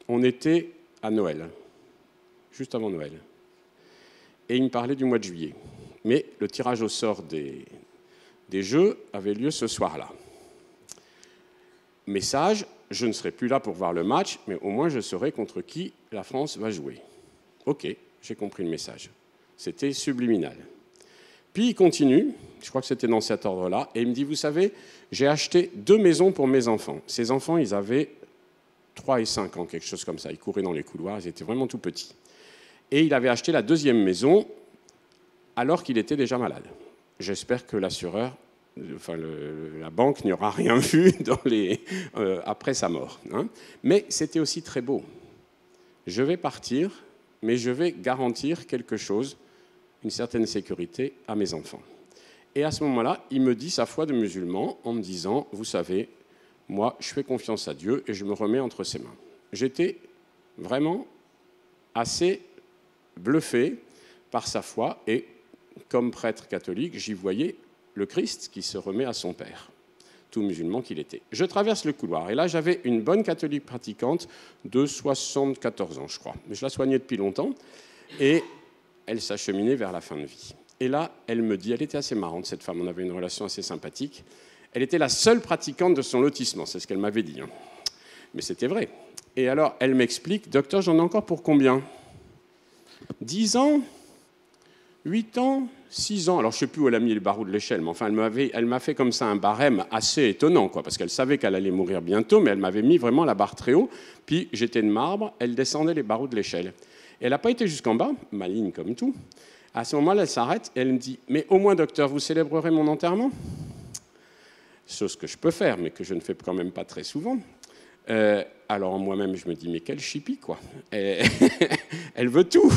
On était à Noël, juste avant Noël. Et il me parlait du mois de juillet. Mais le tirage au sort des Jeux avait lieu ce soir-là. Message, je ne serai plus là pour voir le match, mais au moins je saurai contre qui la France va jouer. Ok, j'ai compris le message. C'était subliminal. Puis il continue, je crois que c'était dans cet ordre-là, et il me dit, vous savez, j'ai acheté 2 maisons pour mes enfants. Ces enfants, ils avaient 3 et 5 ans, quelque chose comme ça. Ils couraient dans les couloirs, ils étaient vraiment tout petits. Et il avait acheté la 2e maison alors qu'il était déjà malade. J'espère que l'assureur, la banque n'y aura rien vu après sa mort. Hein. Mais c'était aussi très beau. Je vais partir, mais je vais garantir quelque chose, une certaine sécurité à mes enfants. Et à ce moment-là, il me dit sa foi de musulman en me disant, vous savez, moi, je fais confiance à Dieu et je me remets entre ses mains. J'étais vraiment assez bluffé par sa foi et, comme prêtre catholique, j'y voyais le Christ qui se remet à son Père, tout musulman qu'il était. Je traverse le couloir et là, j'avais une bonne catholique pratiquante de 74 ans, je crois. Mais je la soignais depuis longtemps et elle s'acheminait vers la fin de vie. Et là, elle me dit, elle était assez marrante, cette femme, on avait une relation assez sympathique. Elle était la seule pratiquante de son lotissement, c'est ce qu'elle m'avait dit. Hein. Mais c'était vrai. Et alors, elle m'explique, docteur, j'en ai encore pour combien ? 10 ans ? 8 ans, 6 ans, alors je ne sais plus où elle a mis les barreaux de l'échelle, mais enfin elle m'a fait comme ça un barème assez étonnant, quoi, parce qu'elle savait qu'elle allait mourir bientôt, mais elle m'avait mis vraiment la barre très haut, puis j'étais de marbre, elle descendait les barreaux de l'échelle. Et elle n'a pas été jusqu'en bas, maligne comme tout. À ce moment-là, elle s'arrête et elle me dit « Mais au moins, docteur, vous célébrerez mon enterrement ?» Chose que je peux faire, mais que je ne fais quand même pas très souvent. Alors moi-même, je me dis « Mais quelle chipie, quoi !» Elle veut tout.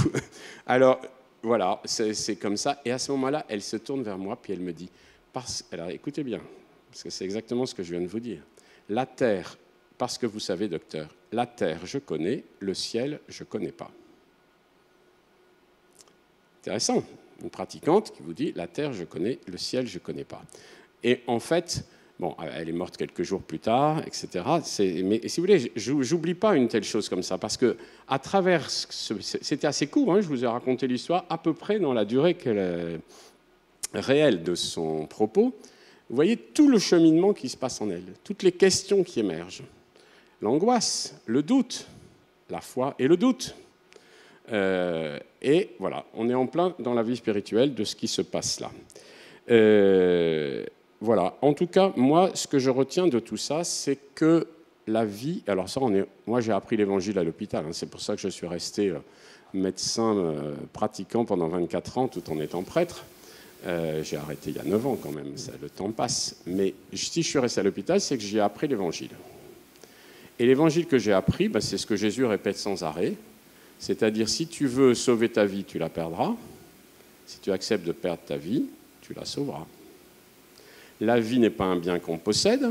Alors, voilà, c'est comme ça. Et à ce moment-là, elle se tourne vers moi, puis elle me dit « Alors, écoutez bien, parce que c'est exactement ce que je viens de vous dire. La terre, parce que vous savez, docteur, la terre, je connais, le ciel, je ne connais pas. » Intéressant, une pratiquante qui vous dit « La terre, je connais, le ciel, je ne connais pas. » Et en fait, bon, elle est morte quelques jours plus tard, etc. Mais si vous voulez, j'oublie pas une telle chose comme ça, parce que à travers, c'était assez court, hein, je vous ai raconté l'histoire à peu près dans la durée réelle de son propos. Vous voyez tout le cheminement qui se passe en elle, toutes les questions qui émergent. L'angoisse, le doute, la foi et le doute. Et voilà, on est en plein dans la vie spirituelle de ce qui se passe là. Voilà, en tout cas, moi, ce que je retiens de tout ça, c'est que la vie... Alors ça, moi, j'ai appris l'évangile à l'hôpital, hein, c'est pour ça que je suis resté médecin pratiquant pendant 24 ans tout en étant prêtre. J'ai arrêté il y a 9 ans quand même, le temps passe. Mais si je suis resté à l'hôpital, c'est que j'ai appris l'évangile. Et l'évangile que j'ai appris, c'est ce que Jésus répète sans arrêt. C'est-à-dire, si tu veux sauver ta vie, tu la perdras. Si tu acceptes de perdre ta vie, tu la sauveras. La vie n'est pas un bien qu'on possède,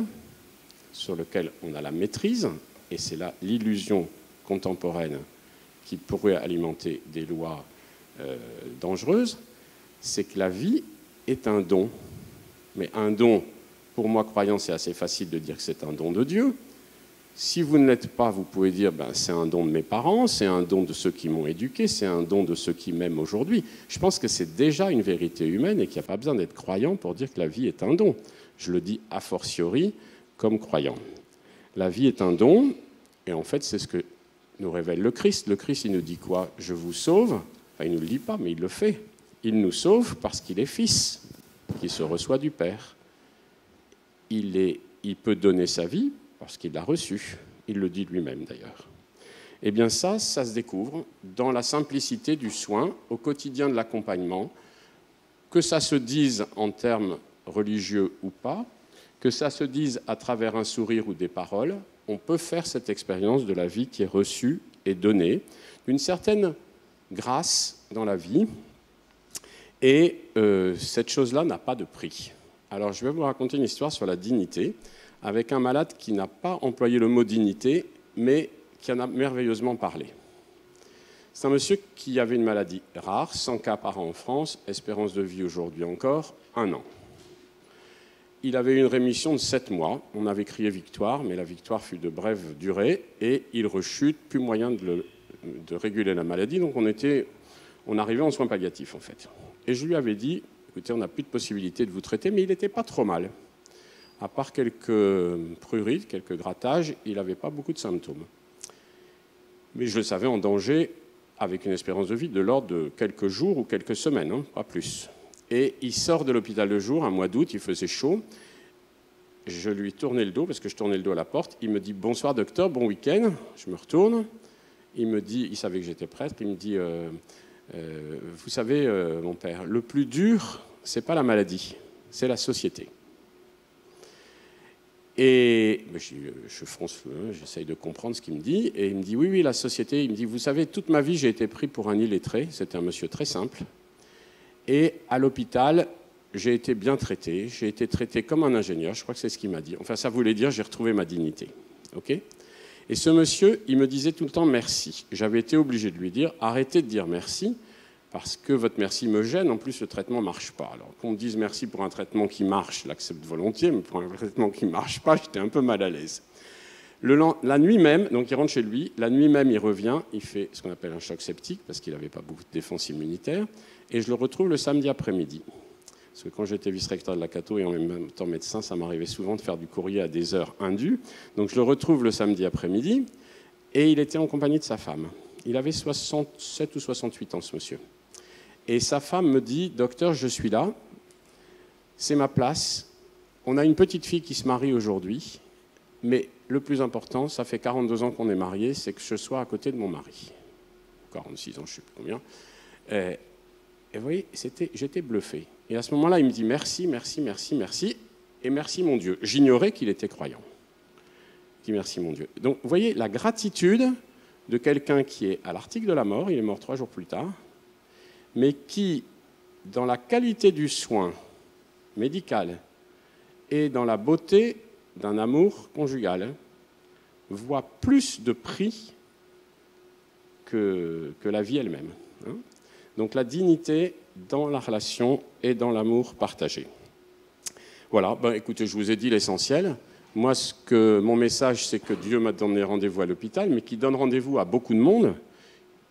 sur lequel on a la maîtrise, et c'est là l'illusion contemporaine qui pourrait alimenter des lois dangereuses, c'est que la vie est un don. Mais un don, pour moi, croyant, c'est assez facile de dire que c'est un don de Dieu. Si vous ne l'êtes pas, vous pouvez dire c'est un don de mes parents, c'est un don de ceux qui m'ont éduqué, c'est un don de ceux qui m'aiment aujourd'hui. Je pense que c'est déjà une vérité humaine et qu'il n'y a pas besoin d'être croyant pour dire que la vie est un don. Je le dis a fortiori comme croyant. La vie est un don, et en fait, c'est ce que nous révèle le Christ. Le Christ, il nous dit quoi? Je vous sauve. Enfin, il ne nous le dit pas, mais il le fait. Il nous sauve parce qu'il est fils, qui se reçoit du Père. Il peut donner sa vie parce qu'il l'a reçu. Il le dit lui-même, d'ailleurs. Eh bien, ça se découvre dans la simplicité du soin, au quotidien de l'accompagnement, que ça se dise en termes religieux ou pas, que ça se dise à travers un sourire ou des paroles, on peut faire cette expérience de la vie qui est reçue et donnée, d'une certaine grâce dans la vie, et cette chose-là n'a pas de prix. Alors, je vais vous raconter une histoire sur la dignité, avec un malade qui n'a pas employé le mot dignité, mais qui en a merveilleusement parlé. C'est un monsieur qui avait une maladie rare, 100 cas par an en France, espérance de vie aujourd'hui encore, 1 an. Il avait une rémission de 7 mois, on avait crié victoire, mais la victoire fut de brève durée, et il rechute, plus moyen de réguler la maladie, donc on arrivait en soins palliatifs en fait. Et je lui avais dit, écoutez, on n'a plus de possibilité de vous traiter, mais il n'était pas trop mal. À part quelques prurites, quelques grattages, il n'avait pas beaucoup de symptômes. Mais je le savais en danger avec une espérance de vie de l'ordre de quelques jours ou quelques semaines, hein, pas plus. Et il sort de l'hôpital le jour, un mois d'août, il faisait chaud. Je lui tournais le dos, parce que je tournais le dos à la porte. Il me dit « Bonsoir docteur, bon week-end ». Je me retourne. Il me dit, il savait que j'étais prêtre, il me dit vous savez, mon père, le plus dur, ce n'est pas la maladie, c'est la société. Et je fronce, j'essaye de comprendre ce qu'il me dit. Et il me dit, oui, la société. Il me dit, vous savez, toute ma vie, j'ai été pris pour un illettré. C'était un monsieur très simple. Et à l'hôpital, j'ai été bien traité. J'ai été traité comme un ingénieur. Je crois que c'est ce qu'il m'a dit. Enfin, ça voulait dire, j'ai retrouvé ma dignité. OK ? Et ce monsieur, il me disait tout le temps merci. J'avais été obligé de lui dire, arrêtez de dire merci, parce que votre merci me gêne, en plus le traitement ne marche pas. Alors qu'on me dise merci pour un traitement qui marche, je l'accepte volontiers, mais pour un traitement qui ne marche pas, j'étais un peu mal à l'aise. La nuit même, donc il rentre chez lui, la nuit même il revient, il fait ce qu'on appelle un choc septique, parce qu'il n'avait pas beaucoup de défense immunitaire, et je le retrouve le samedi après-midi. Parce que quand j'étais vice-recteur de la Cato et en même temps médecin, ça m'arrivait souvent de faire du courrier à des heures indues. Donc je le retrouve le samedi après-midi, et il était en compagnie de sa femme. Il avait 67 ou 68 ans, ce monsieur. Et sa femme me dit, docteur, je suis là, c'est ma place, on a une petite fille qui se marie aujourd'hui, mais le plus important, ça fait 42 ans qu'on est mariés, c'est que je sois à côté de mon mari. 46 ans, je ne sais plus combien. Et vous voyez, j'étais bluffé. Et à ce moment-là, il me dit merci, merci, merci, merci, et merci mon Dieu. J'ignorais qu'il était croyant. Il dit merci mon Dieu. Donc, vous voyez, la gratitude de quelqu'un qui est à l'article de la mort, il est mort 3 jours plus tard, mais qui, dans la qualité du soin médical et dans la beauté d'un amour conjugal, voit plus de prix que la vie elle-même. Donc la dignité dans la relation et dans l'amour partagé. Voilà, écoutez, je vous ai dit l'essentiel. Moi, mon message, c'est que Dieu m'a donné rendez-vous à l'hôpital, mais qu'il donne rendez-vous à beaucoup de monde,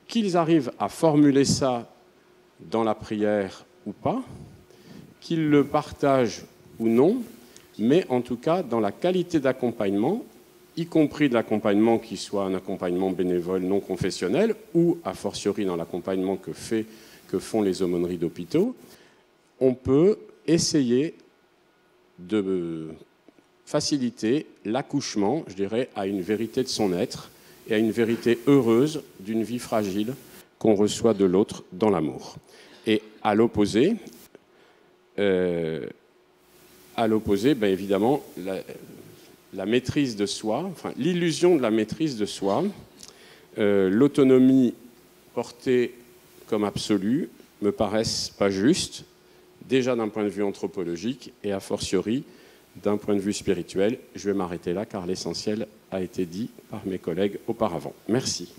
qu'ils arrivent à formuler ça dans la prière ou pas, qu'ils le partagent ou non, mais en tout cas, dans la qualité d'accompagnement, y compris de l'accompagnement qui soit un accompagnement bénévole non confessionnel, ou a fortiori dans l'accompagnement que font les aumôneries d'hôpitaux, on peut essayer de faciliter l'accouchement, je dirais, à une vérité de son être et à une vérité heureuse d'une vie fragile qu'on reçoit de l'autre dans l'amour. Et à l'opposé, évidemment, la maîtrise de soi, enfin, l'illusion de la maîtrise de soi, l'autonomie portée comme absolue, me paraissent pas justes, déjà d'un point de vue anthropologique et a fortiori d'un point de vue spirituel. Je vais m'arrêter là car l'essentiel a été dit par mes collègues auparavant. Merci.